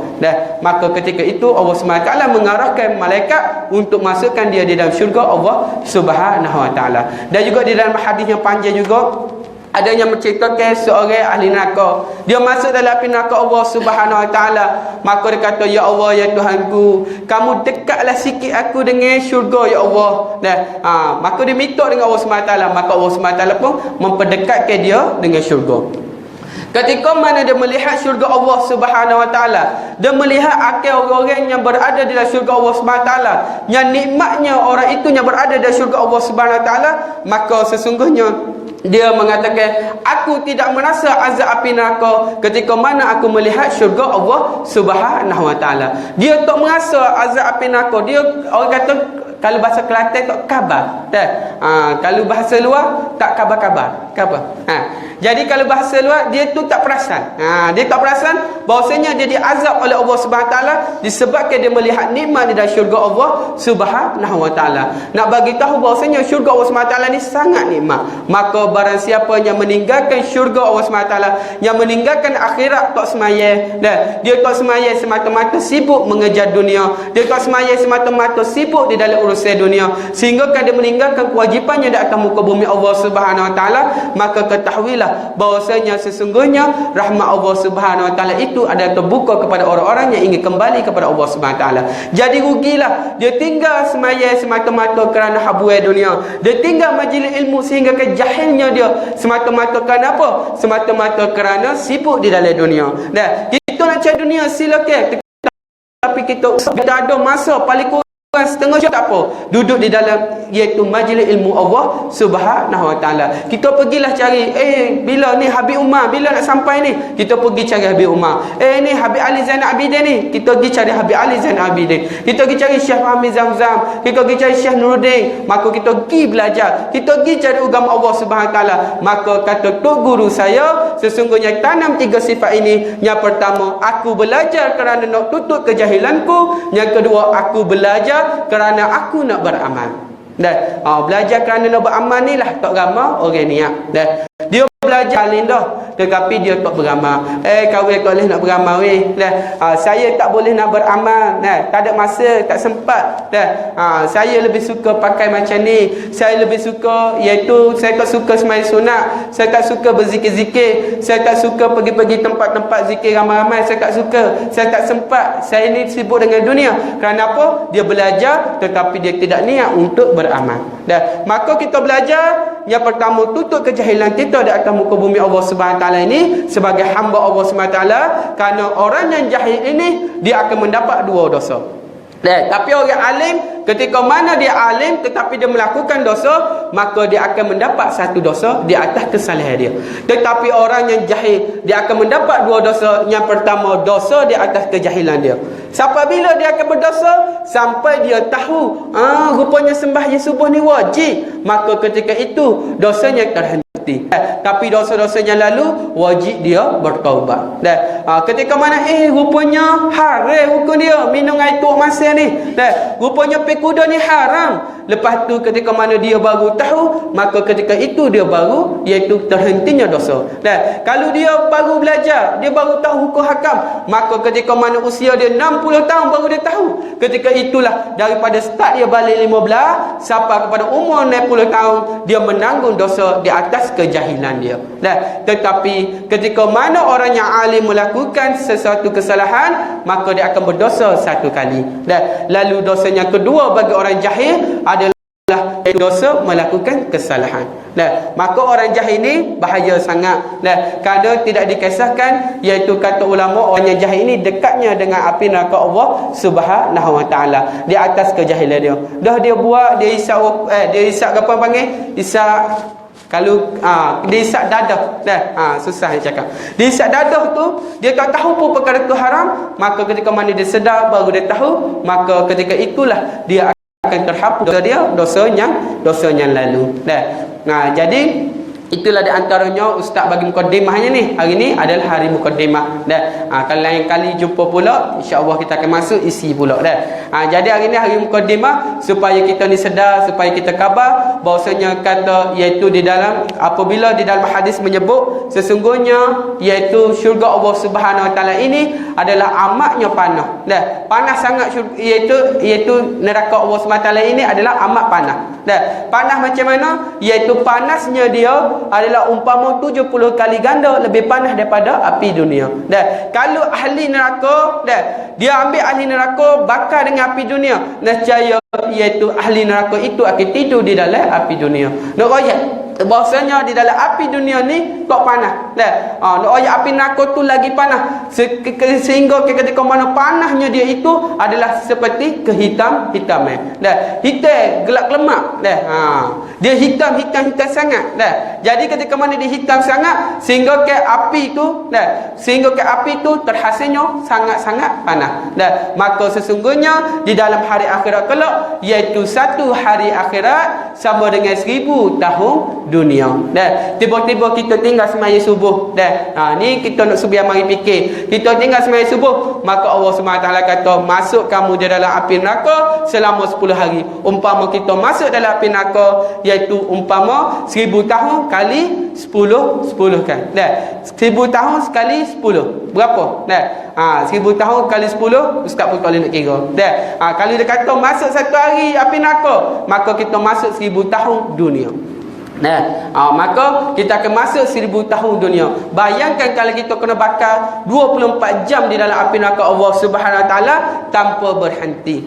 Maka ketika itu Allah Subhanahu Wa Taala mengarahkan malaikat untuk masukkan dia di dalam syurga Allah Subhanahu Wa Taala. Dan juga di dalam hadis yang panjang juga ada yang menceritakan seorang ahli neraka, dia masuk dalam api neraka Allah Subhanahu Wa Taala. Maka dia kata, ya Allah, ya Tuhanku, kamu dekatlah sikit aku dengan syurga ya Allah. Maka dia minta dengan Allah Subhanahu Wa Taala, maka Allah Subhanahu Wa Taala pun memperdekatkan dia dengan syurga. Ketika mana dia melihat syurga Allah Subhanahu Wa Taala, dia melihat akal orang-orang yang berada di dalam syurga Allah Subhanahu Wa Taala, yang nikmatnya orang itu yang berada di dalam syurga Allah Subhanahu Wa Taala, maka sesungguhnya dia mengatakan, aku tidak merasa azab api neraka ketika mana aku melihat syurga Allah Subhanahu Wa Taala. Dia tak merasa azab api neraka. Dia, orang kata, kalau bahasa Kelantan tak khabar. Kalau bahasa luar tak khabar-khabar. Jadi kalau bahasa luar, dia tu tak perasan. Dia tak perasan bahawasanya dia diazab oleh Allah Subhanahu Wa Taala disebabkan dia melihat nikmat di dalam syurga Allah Subhanahu Wa Taala. Nak bagi tahu bahawasanya syurga Allah Subhanahu Wa Taala ni sangat nikmat. Maka barang siapa yang meninggalkan syurga Allah Subhanahu Wa Taala, yang meninggalkan akhirat, tak semayang, dia tak semayang semata-mata sibuk mengejar dunia, dia tak semayang semata-mata sibuk di dalam urusan dunia, sehingga kan dia meninggalkan kewajipannya di atas muka bumi Allah Subhanahu Wa Taala, maka ketahuilah bahwasanya sesungguhnya rahmat Allah Subhanahu Wa Taala itu ada terbuka kepada orang-orang yang ingin kembali kepada Allah Subhanahu Wa Taala. Jadi rugilah dia tinggal semayang semata-mata kerana habuai dunia, dia tinggal majlis ilmu sehingga ke jahilnya dia semata-mata kerana apa? Semata-mata kerana sibuk di dalam dunia. Kita nak cari dunia silakan, tapi kita ada masa paling kurang setengah jam tak apa duduk di dalam iaitu majlis ilmu Allah Subhanahu Wa Taala. Kita pergilah cari, bila ni Habib Umar, bila nak sampai ni, kita pergi cari Habib Umar. Ni Habib Ali Zainal Abidin ni, kita pergi cari Habib Ali Zainal Abidin. Kita pergi cari Syekh Fahmi Zamzam, kita pergi cari Syekh Nuruddin. Maka kita pergi belajar, kita pergi cari agama Allah Subhanahu Wa Taala. Maka kata tok guru saya, sesungguhnya tanam 3 sifat ini. Yang pertama, aku belajar kerana nak tutup kejahilanku. Yang kedua, aku belajar kerana aku nak beramal. Belajar kerana nak beramal ni lah tak ramai orang niat. Dia belajar alim dah, tetapi dia tak beramal. Kawan tak boleh nak beramal weh. Saya tak boleh nak beramal. Tak ada masa, tak sempat. Saya lebih suka pakai macam ni. Saya lebih suka, iaitu saya tak suka sembahyang sunat. Saya tak suka berzikir-zikir. Saya tak suka pergi-pergi tempat-tempat zikir ramai-ramai. Saya tak suka. Saya tak sempat. Saya ni sibuk dengan dunia. Kerana apa? Dia belajar tetapi dia tidak niat untuk beramal. Maka kita belajar, yang pertama, tutup kejahilan kita di atas muka bumi Allah Subhanahu Wa Taala ini sebagai hamba Allah Subhanahu Wa Taala. Kerana orang yang jahil ini, dia akan mendapat 2 dosa. Tapi orang alim, ketika mana dia alim tetapi dia melakukan dosa, maka dia akan mendapat 1 dosa di atas kesalahan dia. Tetapi orang yang jahil, dia akan mendapat 2 dosa. Yang pertama, dosa di atas kejahilan dia. Sampai bila dia akan berdosa? Sampai dia tahu, rupanya sembahyang subuh ni wajib. Maka ketika itu dosanya terhenti. Tapi dosa-dosanya lalu wajib dia bertaubat. Ketika mana rupanya haram hukum dia minum air tok masa ni. Rupanya pekuda ni haram. Lepas tu ketika mana dia baru tahu, maka ketika itu dia baru iaitu terhentinya dosa. Kalau dia baru belajar, dia baru tahu hukum hakam, maka ketika mana usia dia 60 tahun baru dia tahu. Ketika itulah daripada start dia balik 15 sampai kepada umur 60 tahun dia menanggung dosa di atas kejahilan dia. Tetapi ketika mana orang yang alim melakukan sesuatu kesalahan, maka dia akan berdosa satu kali. Lalu dosanya kedua bagi orang jahil adalah dosa melakukan kesalahan. Maka orang jahil ni bahaya sangat. Kerana tidak dikisahkan, iaitu kata ulama, orang yang jahil ni dekatnya dengan api neraka Allah Subhanahu Wa Taala di atas kejahilan dia. Dah dia buat, dia isap apa panggil? Isap kalau dia isap dadah. Susah dia cakap. Dia isap dadah tu, dia tak tahu pun perkara tu haram, maka ketika mana dia sedar baru dia tahu, maka ketika itulah dia akan terhapus dosa dia, dosa yang lalu. Jadi itulah di antaranya ustaz bagi mukadimahnya ni. Hari ni adalah hari mukadimah. Kalau lain kali jumpa pula, insya-Allah kita akan masuk isi pula. Jadi hari ni hari mukadimah supaya kita ni sedar, supaya kita khabar bahawasanya kata iaitu di dalam apabila di dalam hadis menyebut sesungguhnya iaitu syurga Allah Subhanahu Wa Taala ini adalah amatnya panas. Panas sangat iaitu neraka Allah Subhanahu Wa Taala ini adalah amat panas. Panas macam mana? Iaitu panasnya dia adalah umpama 70 kali ganda lebih panas daripada api dunia. Kalau ahli neraka, dia ambil ahli neraka bakar dengan api dunia, nescaya iaitu ahli neraka itu akan tidur di dalam api dunia. Nak royak bahasanya di dalam api dunia ni tak panas. Nak royak api neraka tu lagi panas. Sehingga ketika mana panasnya dia itu adalah seperti kehitam-hitaman. Hitam gelap lemak. Dia hitam sangat. Jadi ketika mana dia hitam sangat sehingga ke api itu terhasilnya sangat-sangat panas. Maka sesungguhnya di dalam hari akhirat kelak, iaitu satu hari akhirat sama dengan 1000 tahun dunia. Tiba-tiba kita tinggal semaya subuh. Ni kita nak subuh mari fikir. Kita tinggal semaya subuh, maka Allah SWT kata masuk kamu di dalam api neraka selama 10 hari. Umpama kita masuk dalam api neraka, iaitu umpama 1000 tahun kali 10 kan. 1000 tahun sekali 10 berapa? 1000 tahun kali 10 ustaz pun tak boleh nak kira. Kalau dia kata masuk satu hari api neraka, maka kita masuk 1000 tahun dunia. Maka kita akan masuk 1000 tahun dunia. Bayangkan kalau kita kena bakar 24 jam di dalam api neraka Allah Subhanahu Wa Taala tanpa berhenti.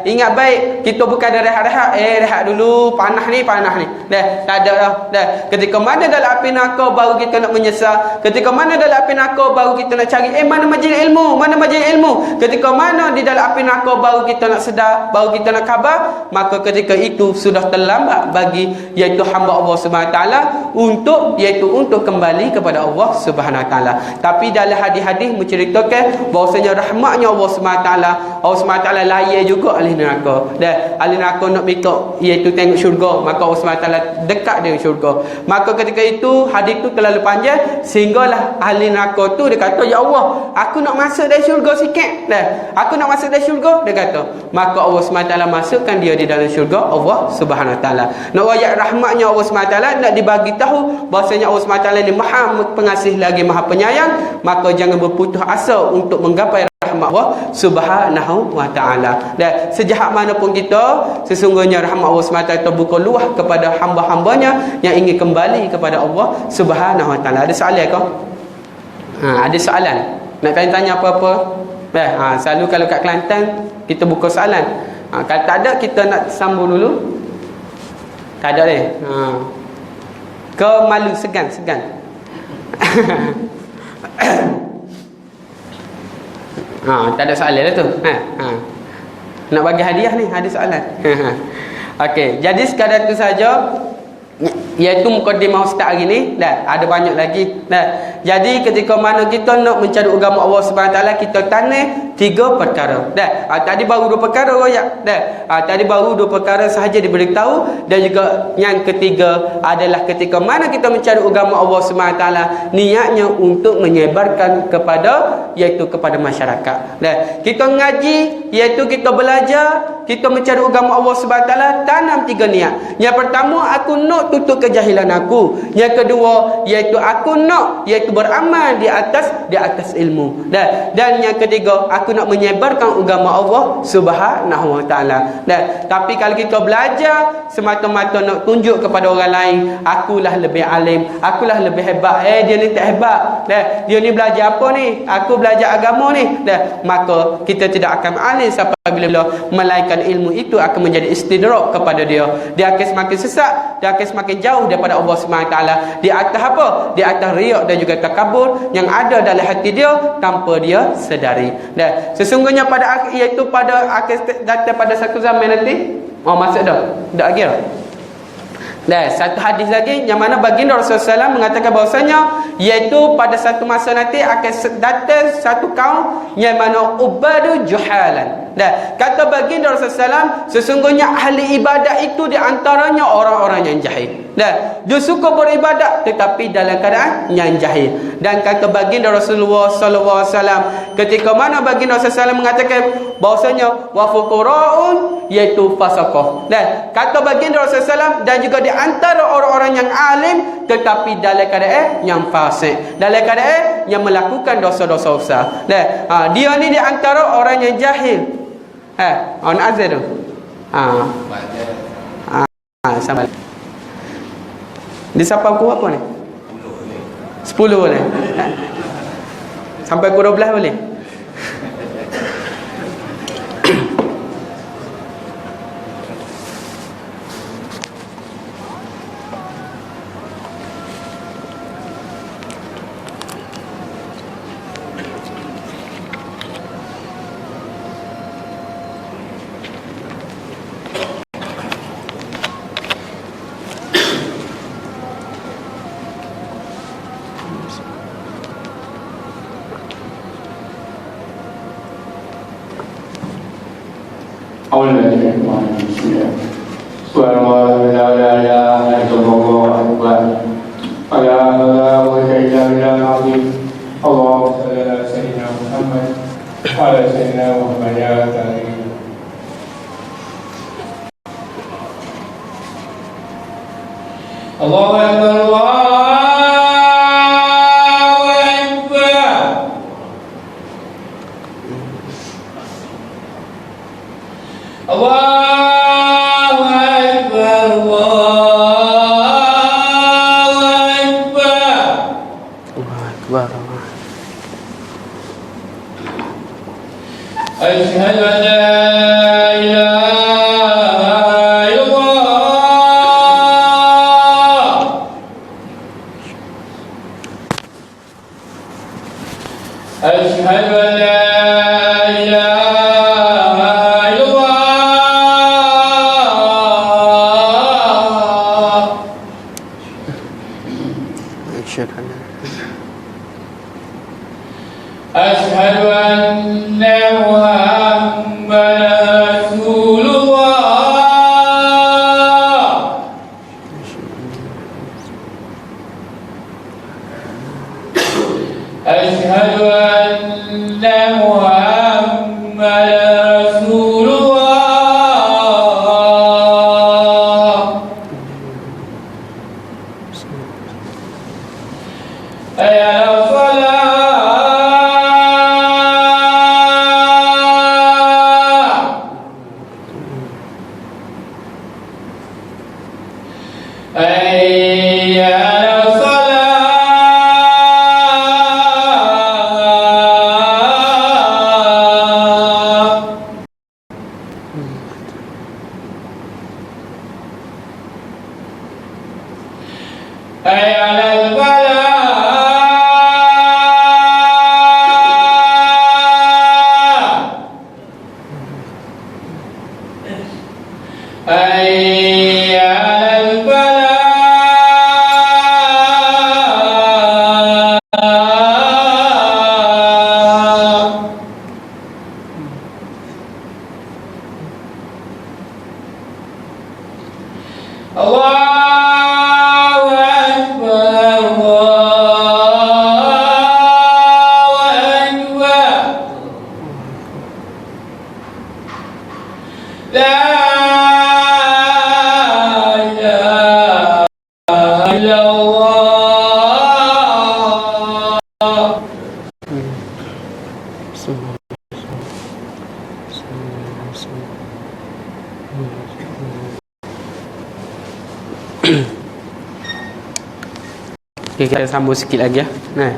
Ingat baik, kita bukan ada rehat-rehat. Rehat dulu, panas ni. Tak ada dah. Ketika mana dalam api neraka baru kita nak menyesal. Ketika mana dalam api neraka baru kita nak cari mana majlis ilmu. Ketika mana di dalam api neraka baru kita nak sedar, baru kita nak khabar, maka ketika itu sudah terlambat bagi iaitu hamba Allah Subhanahu Wa Taala untuk kembali kepada Allah Subhanahu Wa Taala. Tapi dalam hadis-hadis menceritakan bahawasanya rahmatnya Allah Subhanahu Wa Taala, Allah Subhanahu Wa Taala layan juga ahli neraka. Ahli neraka nak minta iaitu tengok syurga, maka Allah Subhanahu Wa Taala dekat dengan syurga. Maka ketika itu hadis tu terlalu panjang sehinggalah ahli neraka tu dia kata, ya Allah, aku nak masuk dalam syurga sikit. Aku nak masuk dalam syurga, dia kata. Maka Allah Subhanahu Wa Taala masukkan dia di dalam syurga Allah Subhanahu Wa Taala. Nak ayat rahmatnya Allah Subhanahu Wa Taala nak dibagi tahu bahasanya Allah Subhanahu Wa Taala ni Maha Pengasih lagi Maha Penyayang, maka jangan berputus asa untuk menggapai rahmat Allah Subhanahu Wa Taala. Dan sejahat mana pun kita, sesungguhnya rahmat Allah Subhanahu Wa Taala terbuka luah kepada hamba-hambanya yang ingin kembali kepada Allah Subhanahu Wa Taala. Ada soalan ke? Ada soalan? Nak tanya apa-apa? Selalu kalau kat Kelantan kita buka soalan. Kalau tak ada, kita nak sambung dulu. Tak ada ni. Kau malu, segan. Tak ada soalan lah tu. Nak bagi hadiah ni, ada soalan. Okey, jadi sekadar tu saja. iaitu mukadimah ustaz hari ni. Dah ada banyak lagi. Dah. Jadi ketika mana kita nak mencari agama Allah Subhanahu Wa Taala, kita tanam 3 perkara. Dah. Tadi baru 2 perkara royak. Dah. Tadi baru 2 perkara sahaja diberitahu, dan juga yang ketiga adalah ketika mana kita mencari agama Allah Subhanahu Wa Taala, niatnya untuk menyebarkan kepada, iaitu kepada masyarakat. Dah. Kita ngaji, iaitu kita belajar, kita mencari agama Allah Subhanahu Wa Taala, tanam 3 niat. Yang pertama, aku nak tutup kejahilan aku. Yang kedua, iaitu aku nak, iaitu beramal di atas ilmu. Dan yang ketiga, aku nak menyebarkan agama Allah Subhanahu Wa Taala. Tapi kalau kita belajar semata-mata nak tunjuk kepada orang lain, akulah lebih alim, akulah lebih hebat, dia ni tak hebat, dia ni belajar apa ni, aku belajar agama ni, maka kita tidak akan alim sampai bila melainkan ilmu itu akan menjadi istidrak kepada dia. Dia akan semakin sesat, dia akan semakin jauh daripada Allah Subhanahu Wa Taala. Di atas apa? Di atas riak dan juga takabur yang ada dalam hati dia tanpa dia sedari. Dan sesungguhnya pada iaitu pada akan datang pada satu zaman nanti. Maksud dah. Dah lagi dah. Dan satu hadis lagi yang mana baginda Rasulullah SAW mengatakan bahawasanya, iaitu pada satu masa nanti akan datang satu kaum yang mana ubadu juhalan. Dan kata baginda Rasulullah SAW, sesungguhnya ahli ibadat itu di antaranya orang-orang yang jahil. Dan dia suka beribadat tetapi dalam keadaan yang jahil. Dan kata baginda Rasulullah SAW, ketika mana baginda Rasulullah SAW mengatakan bahawasanya wa fuqaraun, iaitu fasaqah. Dan kata baginda Rasulullah SAW, dan juga di antara orang-orang yang alim tetapi dalam keadaan yang fasik, dalam keadaan yang melakukan dosa-dosa besar. Dan dia ni di antara orang yang jahil. On azan tu. Sama. Dia sampai pukul apa ni? 10 boleh. Sampai pukul 12 boleh. Allahu Akbar, Allahu Akbar, Allahu Akbar. Asyhadu an la ilaha illallah. Asyhadu an la ilaha illallah. Asyhadu anna Muhammadan Rasulullah. Asyhadu anna Muhammadan Rasulullah. Hayya 'alas salah. Hayya 'alas salah. Hayya 'alal falah. Hayya 'alal falah. illallah. Okay, kita sambung sikit lagi ya. Nah.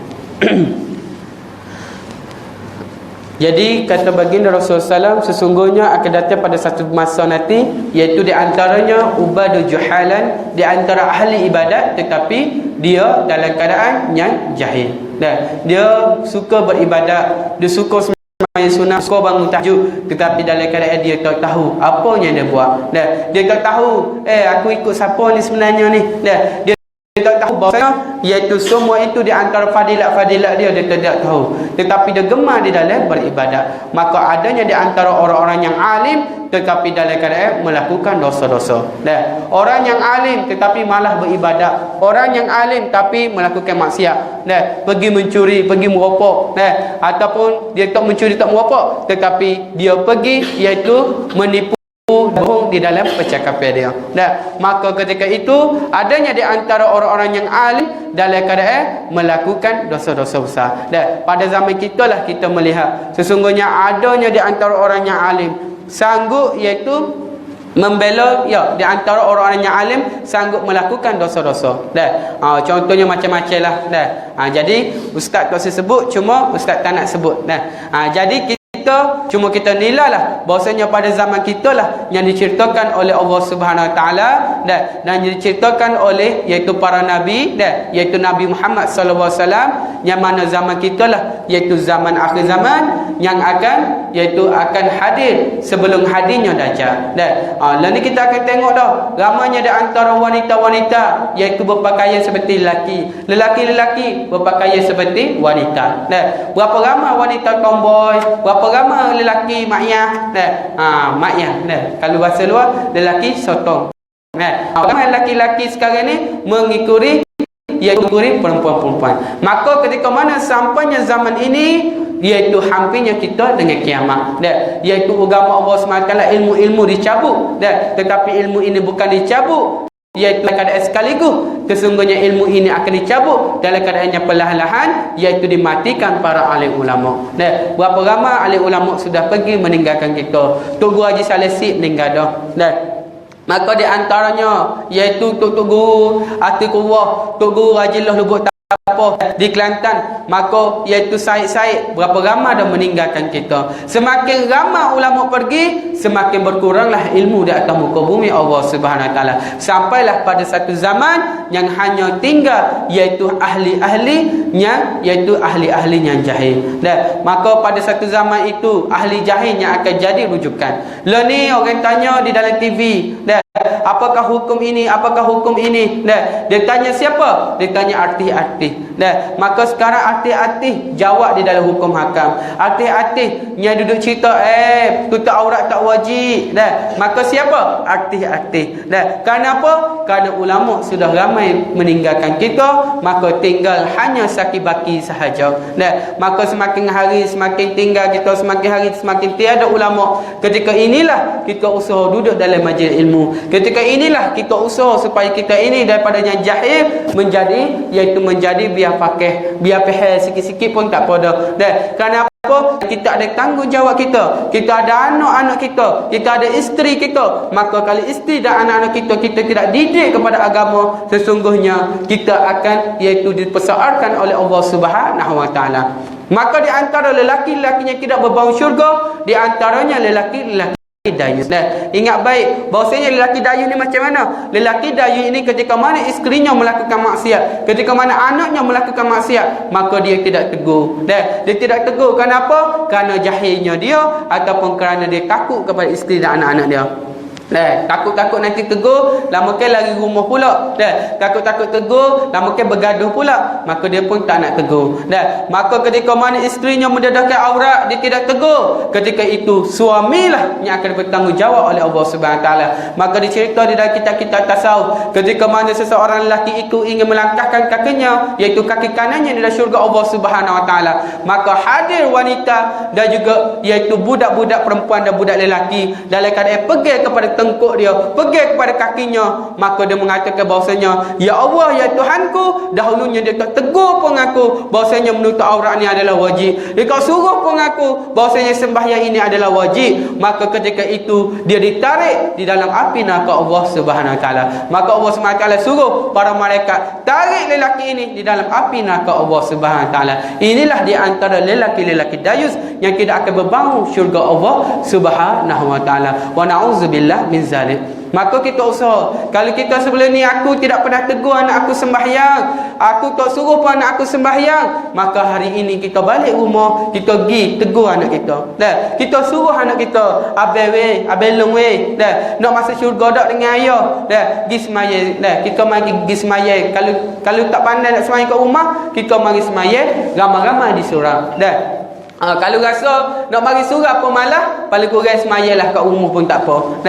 Jadi kata baginda Rasulullah SAW, sesungguhnya akan datang pada satu masa nanti, iaitu di antaranya ubadu juhalan, di antara ahli ibadat tetapi dia dalam keadaan yang jahil. Dan dia suka beribadat, dia suka sembahyang sunat, suka bangun tahajud, tetapi dalam keadaan dia tak tahu apa yang dia buat. Dan dia tak tahu aku ikut siapa ni sebenarnya ni. Dan dia tak tahu bahawasanya iaitu semua itu di antara fadilat-fadilat dia tidak tahu, tetapi dia gemar di dalam beribadat. Maka adanya di antara orang-orang yang alim tetapi dalam keadaan melakukan dosa-dosa. Dan orang yang alim tetapi malah beribadat, orang yang alim tapi melakukan maksiat, dan pergi mencuri, pergi merokok, dan ataupun dia tak mencuri, tak merokok, tetapi dia pergi iaitu menipu, bohong di dalam percakapan dia. Dan maka ketika itu adanya di antara orang-orang yang alim dalam keadaan melakukan dosa-dosa besar. Dan pada zaman kita lah kita melihat sesungguhnya adanya di antara orang yang alim sanggup iaitu membela, ya, di antara orang-orang yang alim sanggup melakukan dosa-dosa. Dan contohnya macam-macam lah. Dan jadi ustaz tak sebut, cuma ustaz tak nak sebut. Dan jadi cuma kita nilai lah bahawasanya pada zaman kita lah yang diceritakan oleh Allah Subhanahu Wa Taala dan diceritakan oleh iaitu para nabi, dan iaitu Nabi Muhammad sallallahu alaihi wasallam, yang mana zaman kita lah iaitu zaman akhir zaman yang akan iaitu akan hadir sebelum hadirnya Dajjal. Dan lalu kita akan tengok dah ramainya di antara wanita-wanita iaitu berpakaian seperti lelaki, lelaki-lelaki berpakaian seperti wanita. Dan berapa ramai wanita tomboy, berapa ramai lelaki makyah. Makyah. Kalau bahasa luar lelaki sotong. Ramai lelaki-lelaki sekarang ni mengikuti perempuan-perempuan. Maka ketika mana sampainya zaman ini, iaitu hampirnya kita dengan kiamat. Iaitu agama Allah SWT, ilmu-ilmu dicabut. Tetapi ilmu ini bukan dicabut iaitu keadaan sekaligus, sesungguhnya ilmu ini akan dicabut dalam keadaannya perlahan-lahan, iaitu dimatikan para alim ulama. Dan berapa ramai alim ulama sudah pergi meninggalkan kita. Tok Guru Haji Saleh Sip meninggal dah. Dan maka di antaranya iaitu Tok Guru Atiqullah, Tok Guru Hajillah Lubuk di Kelantan, maka iaitu Said-Said, berapa ramai dah meninggalkan kita. Semakin ramai ulama pergi, semakin berkuranglah ilmu di atas muka bumi Allah Subhanahu Wa Taala. Sampailah pada satu zaman yang hanya tinggal iaitu ahli-ahlinya, iaitu ahli-ahli yang jahil. Dan maka pada satu zaman itu ahli jahil yang akan jadi rujukan. Lah ni orang tanya di dalam TV, dan apakah hukum ini, apakah hukum ini. Dan dia tanya siapa? Dia tanya artis-artis. Dan maka sekarang artis-artis jawab di dalam hukum hakam. Artis-artis yang duduk cerita tutup aurat tak wajib. Dan maka siapa? Artis-artis. Dan kerana apa? Kerana ulama sudah ramai meninggalkan kita, maka tinggal hanya saki-baki sahaja. Dan maka semakin hari semakin tinggal kita, semakin hari semakin tiada ulama. Ketika inilah kita usaha duduk dalam majlis ilmu. Ketika inilah kita usaha supaya kita ini daripada yang jahil menjadi, iaitu menjadi biar pakai, biar pehel sikit-sikit pun tak pada. Dan kerana apa? Kita ada tanggungjawab kita, kita ada anak-anak kita, kita ada isteri kita. Maka kalau isteri dan anak-anak kita tidak didik kepada agama, sesungguhnya kita akan iaitu dipersoalkan oleh Allah Subhanahu Wa Taala. Maka di antara lelaki-lelaki yang tidak berbau syurga, di antaranya lelaki-lelaki dayus. Dan ingat baik bahawasanya lelaki dayus ni macam mana? Lelaki dayus ini ketika mana isterinya melakukan maksiat, ketika mana anaknya melakukan maksiat, maka dia tidak tegur. Dan dia tidak tegur kenapa? Kerana jahilnya dia, ataupun kerana dia takut kepada isteri dan anak-anak dia. Takut-takut nanti tegur, lama ke lari rumah pula. Takut-takut tegur, lama ke bergaduh pula, maka dia pun tak nak tegur. Maka ketika mana isterinya mendedahkan aurat, dia tidak tegur, ketika itu suamilah yang akan bertanggungjawab oleh Allah Subhanahu Wa Taala. Maka dicerita di dalam kitab-kitab tasawuf, ketika mana seseorang lelaki itu ingin melangkahkan kakinya, iaitu kaki kanannya di dalam syurga Allah Subhanahu Wa Taala, maka hadir wanita dan juga iaitu budak-budak perempuan dan budak lelaki dalam keadaan pergi kepada tengkuk dia, pergi kepada kakinya, maka dia mengatakan bahawasanya, ya Allah, ya Tuhanku, dahulunya dia tak tegur pun aku bahawasanya menutup aurat ni adalah wajib. Dia tak suruh pun aku bahawasanya sembahyang ini adalah wajib. Maka ketika itu dia ditarik di dalam api neraka Allah Subhanahu Wa Taala. Maka Allah Subhanahu Wa Taala suruh para malaikat tarik lelaki ini di dalam api neraka Allah Subhanahu Wa Taala. Inilah di antara lelaki-lelaki dayus yang tidak akan berbau syurga Allah Subhanahu Wa Taala. Wa na'udzubillah min zalik. Maka kita usaha. Kalau kita sebelum ni aku tidak pernah tegur anak aku sembahyang, aku tak suruh pun anak aku sembahyang, maka hari ini kita balik rumah, kita pergi tegur anak kita. Dah, kita suruh anak kita, abang weh, abang long weh, dah, nak masuk syurga dak dengan ayah, dah, pergi sembahyang, dah, kita mari pergi sembahyang. Kalau tak pandai nak sembahyang kat rumah, kita mari sembahyang ramai-ramai di surau. Dah. Kalau rasa nak bagi surat pun malah, paling kurang semayalah kat rumah pun tak apa.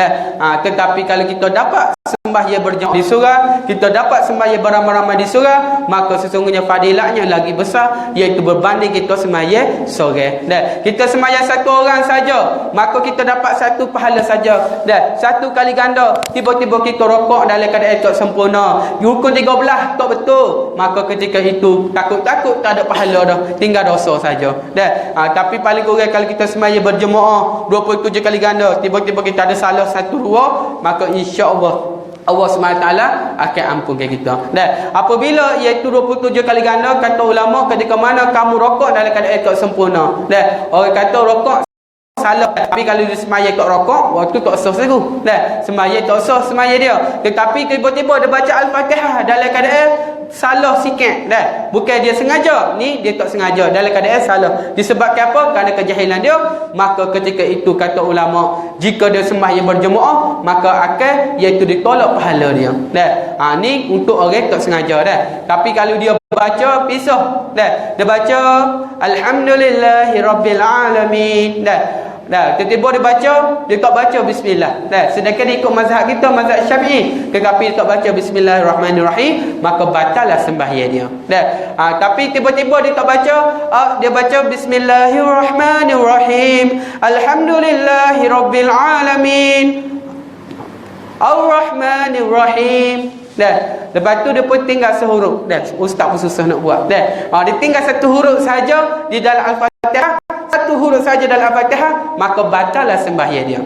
Tetapi kalau kita dapat sembahyang berjemaah di surau, kita dapat sembahyang beramai-ramai di surau, maka sesungguhnya fadilatnya lagi besar, iaitu berbanding kita sembahyang seorang. Kita sembahyang satu orang saja, maka kita dapat satu pahala saja. Satu kali ganda. Tiba-tiba kita rokok dalam keadaan tak sempurna, rukun 13 tak betul, maka ketika itu takut-takut tak ada pahala dah, tinggal dosa saja. Tapi paling kurang kalau kita sembahyang berjemaah 27 kali ganda, tiba-tiba kita ada salah satu dua, maka insya-Allah Allah SWT akan ampunkan kita. Dan apabila iaitu 27 kali ganda, kata ulama, ketika mana kamu rokok dalam keadaan tak sempurna. Dan orang kata rokok salah, tapi kalau dia sembahyang tak rokok, waktu tak sah seru. Dah, sembahyang tak sah sembahyang dia. Tetapi tiba-tiba dia baca Al-Fatihah dalam keadaan salah sikit. Dah, bukan dia sengaja, ni dia tak sengaja, dalam keadaan salah. Disebabkan apa? Kerana kejahilan dia. Maka ketika itu kata ulama, jika dia sembahyang berjemaah, maka akan iaitu ditolak pahala dia. Dah, ni untuk orang tak sengaja dah. Tapi kalau dia baca pisah, dah, dia baca Alhamdulillahirabbil alamin, dah, tiba-tiba dia baca, dia tak baca bismillah. Sedangkan dia ikut mazhab kita, mazhab Syafi'i, tetapi dia tak baca bismillahirrahmanirrahim, maka batallah sembahyang dia. Tapi tiba-tiba dia tak baca, dia baca bismillahirrahmanirrahim, alhamdulillahirabbil alamin, ar-rahmanirrahim. Lepas tu dia pun tinggal sehuruf. Ustaz pun susah nak buat. Dia tinggal satu huruf saja di dalam Al-Fatihah, satu huruf saja dalam Al-Fatihah, maka batallah sembahyang dia.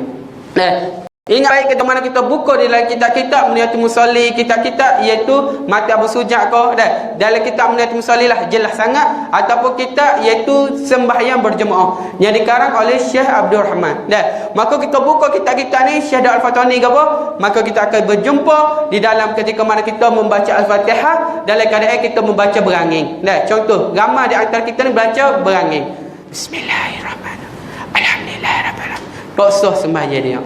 Ingat baik ketika mana kita buka di dalam kitab-kitab Meniatul Musalli, kitab-kitab iaitu Mati Abu Sujak kau, dalam kitab Meniatul Musalli lah jelas sangat, ataupun kitab iaitu sembahyang berjemaah yang dikarang oleh Syekh Abdul Rahman. Maka kita buka kitab-kitab ni, Syekh Al-Fatihah ke apa, maka kita akan berjumpa di dalam ketika mana kita membaca Al-Fatihah dalam keadaan kita membaca berangin. Contoh, ramai di antara kita ni baca berangin. Bismillahirrahmanirrahim, alhamdulillahirabbil. Tak sah sembahyang dia.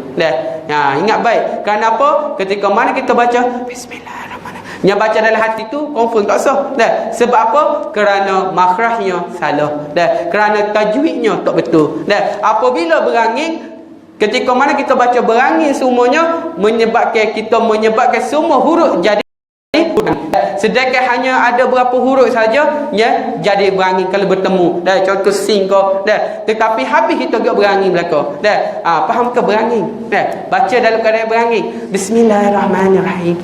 Ingat baik. Kerana apa? Ketika mana kita baca bismillahirrahmanirrahim, yang baca dalam hati tu confirm tak sah. Sebab apa? Kerana makhrajnya salah. Kerana tajwidnya tak betul. Apabila berangin, ketika mana kita baca berangin semuanya, menyebabkan semua huruf jadi, sedangkan hanya ada berapa huruf saja ya jadi berangin kalau bertemu. Contoh sing ko. Tetapi habis kita juga berangin belaka. Faham ke berangin? Baca dalam keadaan berangin. Bismillahirrahmanirrahim.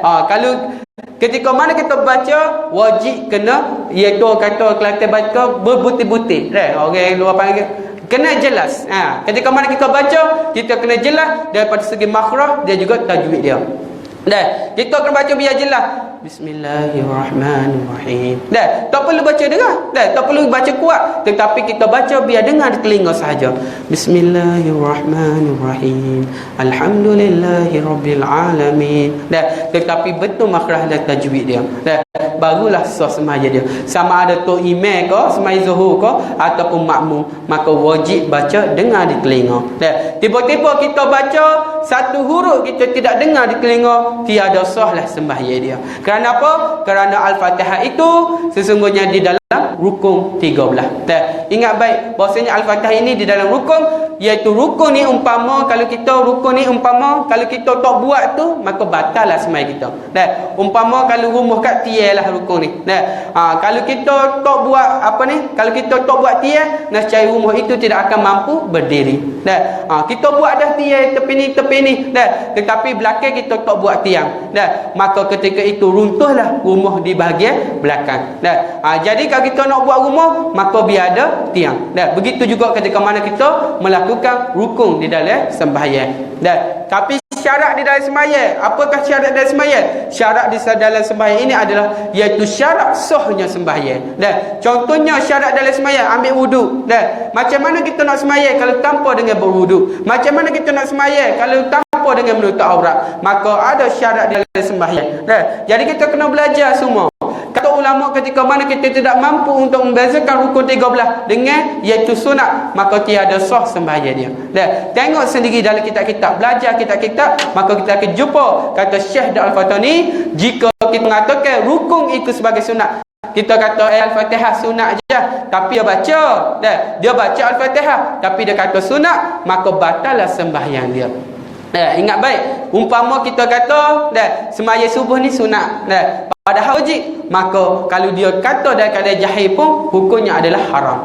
Kalau ketika mana kita baca, wajib kena, iaitu kata Kelantan baca berbutir-butir. Orang luar panggil kena jelas. Ketika mana kita baca, kita kena jelas daripada segi makhraj, dia juga tajwid dia. Kita kena baca biar jelas. Bismillahirrahmanirrahim. Tak perlu baca dengar. Tak perlu baca kuat, tetapi kita baca biar dengar di telinga sahaja. Bismillahirrahmanirrahim, alhamdulillahirabbil alamin. Tetapi betul makhraj dan tajwid dia. Barulah sah sembahyang dia. Sama ada tu imam ke, sembahyang zuhur ke, ataupun makmum, maka wajib baca dengar di telinga. Tiba-tiba kita baca satu huruf kita tidak dengar di telinga, tiada sahlah sembahyang dia. Kerana apa? Kerana Al-Fatihah itu sesungguhnya di dalam rukun 13. Dan ingat baik bahasanya Al-Fatihah ini di dalam rukun, iaitu rukun ni umpama kalau kita tak buat tu maka batallah sembahyang kita. Dan umpama kalau rumah kat tiai lah rukun ni. Dan kalau kita tak buat kalau kita tak buat tiai, nescaya rumah itu tidak akan mampu berdiri. Dan kita buat dah tiai tepi ni dan tetapi belakang kita tak buat tiang. Dan maka ketika itu runtuhlah rumah di bahagian belakang. Dan jadi kalau kita nak buat rumah, maka biar ada tiang. Dan begitu juga ketika mana kita melakukan rukun di dalam sembahyang. Dan tapi syarat di dalam sembahyang, apakah syarat dalam sembahyang? Syarat di dalam sembahyang ini adalah iaitu syarat sahnya sembahyang. Dan contohnya syarat dalam sembahyang, ambil wuduk. Dan macam mana kita nak sembahyang kalau tanpa dengan berwuduk? Macam mana kita nak sembahyang kalau tanpa dengan menutup aurat? Maka ada syarat dalam sembahyang. Dan jadi kita kena belajar semua. Kata ulama ketika mana kita tidak mampu untuk membezakan rukun 13 dengan iaitu sunat, maka tiada sah sembahyang dia. Dan tengok sendiri dalam kitab-kitab, belajar kitab-kitab, maka kita akan jumpa kata Syekh Al-Fatihah ni, jika kita mengatakan rukun itu sebagai sunat, kita kata Al-Fatihah sunat je, tapi dia baca, dia baca Al-Fatihah tapi dia kata sunat, maka batallah sembahyang dia. Ingat baik, umpama kita kata sembahyang subuh ni sunat, padahal wajib, maka kalau dia kata dalam keadaan jahil pun hukumnya adalah haram.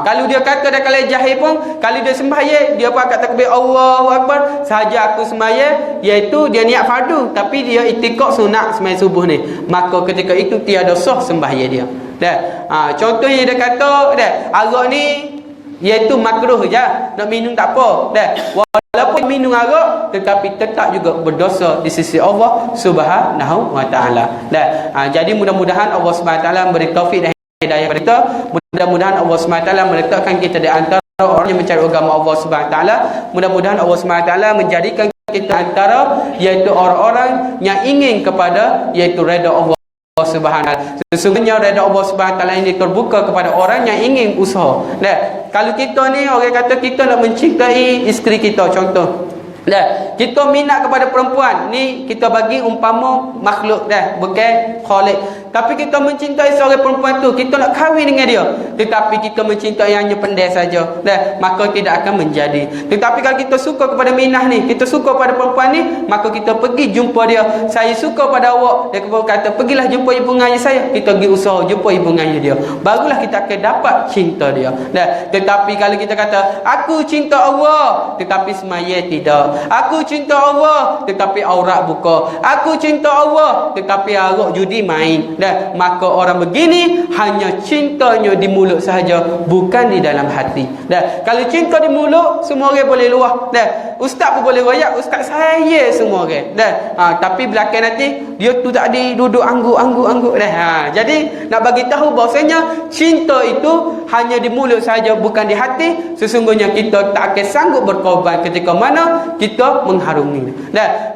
Kalau dia kata dalam keadaan jahil pun, kalau dia sembahyang dia pun akan takbir Allahu Akbar sahaja aku sembahyang, iaitu dia niat fardu tapi dia itikad sunat sembahyang subuh ni, maka ketika itu tiada sah sembahyang dia. Contohnya dia kata arak ni iaitu makruh je, nak minum tak apa. Walaupun minum arak tetapi tetap juga berdosa di sisi Allah Subhanahu wa taala. Jadi mudah-mudahan Allah Subhanahu wa taala memberi taufik dan hidayah kepada kita. Mudah-mudahan Allah Subhanahu wa taala meletakkan kita di antara orang yang mencari agama Allah Subhanahu wa taala. Mudah-mudahan Allah Subhanahu wa taala menjadikan kita antara iaitu orang-orang yang ingin kepada iaitu redha Allah Subhanahu wa taala. Sesungguhnya redha Allah Subhanahu wa taala ini terbuka kepada orang yang ingin usaha. Kalau kita ni orang kata kita nak mencintai isteri kita, contoh kita minat kepada perempuan ni, kita bagi umpama makhluk bukan khalik, tapi kita mencintai seorang perempuan tu, kita nak kahwin dengan dia, tetapi kita mencintai hanya pendek saja, maka tidak akan menjadi. Tetapi kalau kita suka kepada minah ni, kita suka pada perempuan ni, maka kita pergi jumpa dia, saya suka pada awak, dia kata pergilah jumpa ibu ngaya saya, kita pergi usaha jumpa ibu ngaya dia, barulah kita akan dapat cinta dia. Tetapi kalau kita kata aku cinta Allah tetapi semaya tidak, aku cinta Allah tetapi aurat buka, aku cinta Allah tetapi arak judi main, maka orang begini hanya cintanya di mulut sahaja, bukan di dalam hati. Kalau cinta di mulut semua orang boleh luah, ustaz pun boleh royak ustaz saya semua orang, tapi belakang nanti dia tu tak ada, duduk angguk. Jadi nak bagi tahu bahasanya cinta itu hanya di mulut sahaja, bukan di hati. Sesungguhnya kita tak akan sanggup berkorban ketika mana kita mengharungi.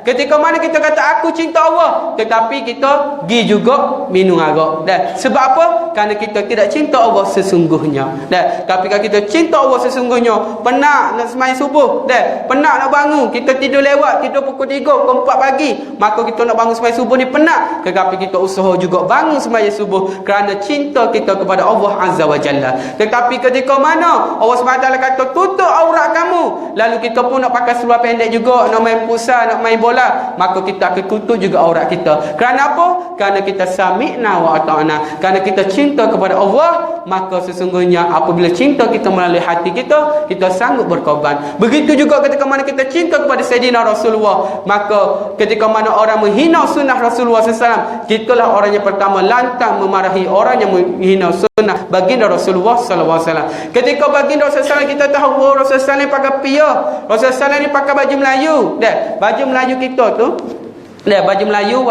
Ketika mana kita kata aku cinta Allah tetapi kita pergi juga minum arak. Sebab apa? Kerana kita tidak cinta Allah sesungguhnya. Tapi kalau kita cinta Allah sesungguhnya, penat nak sembahyang subuh, penat nak bangun, kita tidur lewat, tidur pukul 3, pukul 4 pagi, maka kita nak bangun sembahyang subuh ni penat, tetapi kita usaha juga bangun sembahyang subuh kerana cinta kita kepada Allah Azza wa Jalla. Tetapi ketika mana Allah SWT kata tutup aurat kamu, lalu kita pun nak pakai seluar pendek juga, nak main futsal, nak main bola, maka kita akan tutup juga aurat kita. Kerana apa? Kerana kita sami'na wa ata'na, kerana kita cinta kepada Allah, maka sesungguhnya apabila cinta kita melalui hati kita, kita sanggup berkorban. Begitu juga ketika mana kita cinta kepada Sayyidina Rasulullah, maka ketika mana orang menghina sunnah Rasulullah SAW, kitalah orang yang pertama lantang memarahi orang yang menghina sunnah baginda Rasulullah SAW. Ketika baginda Rasulullah SAW, kita tahu Rasulullah SAW ni pakai piyah, Rasulullah SAW ni pakai baju Melayu. Baju Melayu kita tu, baju Melayu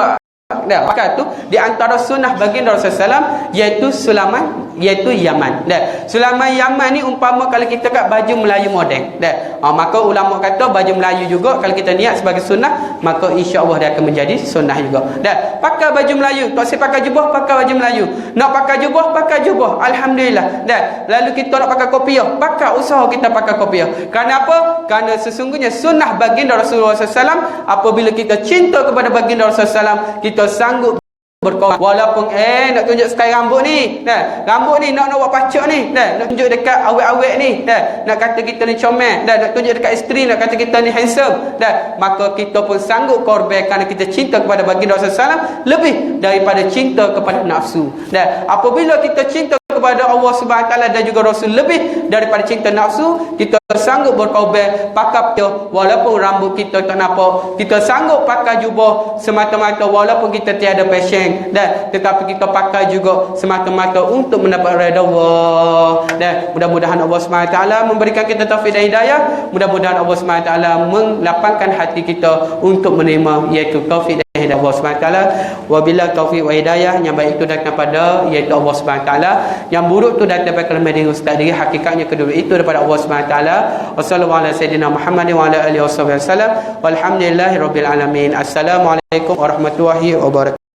pakai tu di antara sunnah baginda Rasulullah SAW iaitu sulaman, iaitu Yaman. Sulaman Yaman ni umpama kalau kita kat baju Melayu moden. Maka ulama kata baju Melayu juga kalau kita niat sebagai sunnah, maka insya-Allah dia akan menjadi sunnah juga. Pakai baju Melayu, tak usah pakai jubah, pakai baju Melayu. Nak pakai jubah, pakai jubah. Alhamdulillah. Lalu kita nak pakai kopiah, pakai, usaha kita pakai kopiah. Kerana apa? Kerana sesungguhnya sunnah baginda Rasulullah SAW, apabila kita cinta kepada baginda Rasulullah SAW, kita sanggup berkorban. Walaupun nak tunjuk sekali rambut ni, rambut ni nak buat pacak ni, nak tunjuk dekat awet-awet ni, nak kata kita ni comel, nak tunjuk dekat isteri, nak kata kita ni handsome, maka kita pun sanggup korban kerana kita cinta kepada baginda Rasulullah SAW lebih daripada cinta kepada nafsu. Apabila kita cinta kepada Allah Subhanahu Wa Taala dan juga Rasul lebih daripada cinta nafsu, kita sanggup berkorban pakai walaupun rambut kita tak nampak, kita sanggup pakai jubah semata-mata walaupun kita tiada passion, tetapi kita pakai juga semata-mata untuk mendapat redha Allah. Mudah-mudahan Allah Subhanahu Wa Taala memberikan kita taufik dan hidayah. Mudah-mudahan Allah Subhanahu Wa Taala melapangkan hati kita untuk menerima iaitu taufik dan hidayah Allah Subhanahu Wa Taala. Wabillahi taufiq wa hidayah. Yang baik itu datang daripada iaitu Allah Subhanahu Wa Taala, yang buruk itu datang daripada kelemahan diri ustaz diri. Hakikatnya kedua itu daripada Allah Subhanahu Wa Taala. Wassallallahu ala sayyidina Muhammad wa ala alihi wasallam. Walhamdulillahirabbil alamin. Assalamualaikum warahmatullahi wabarakatuh.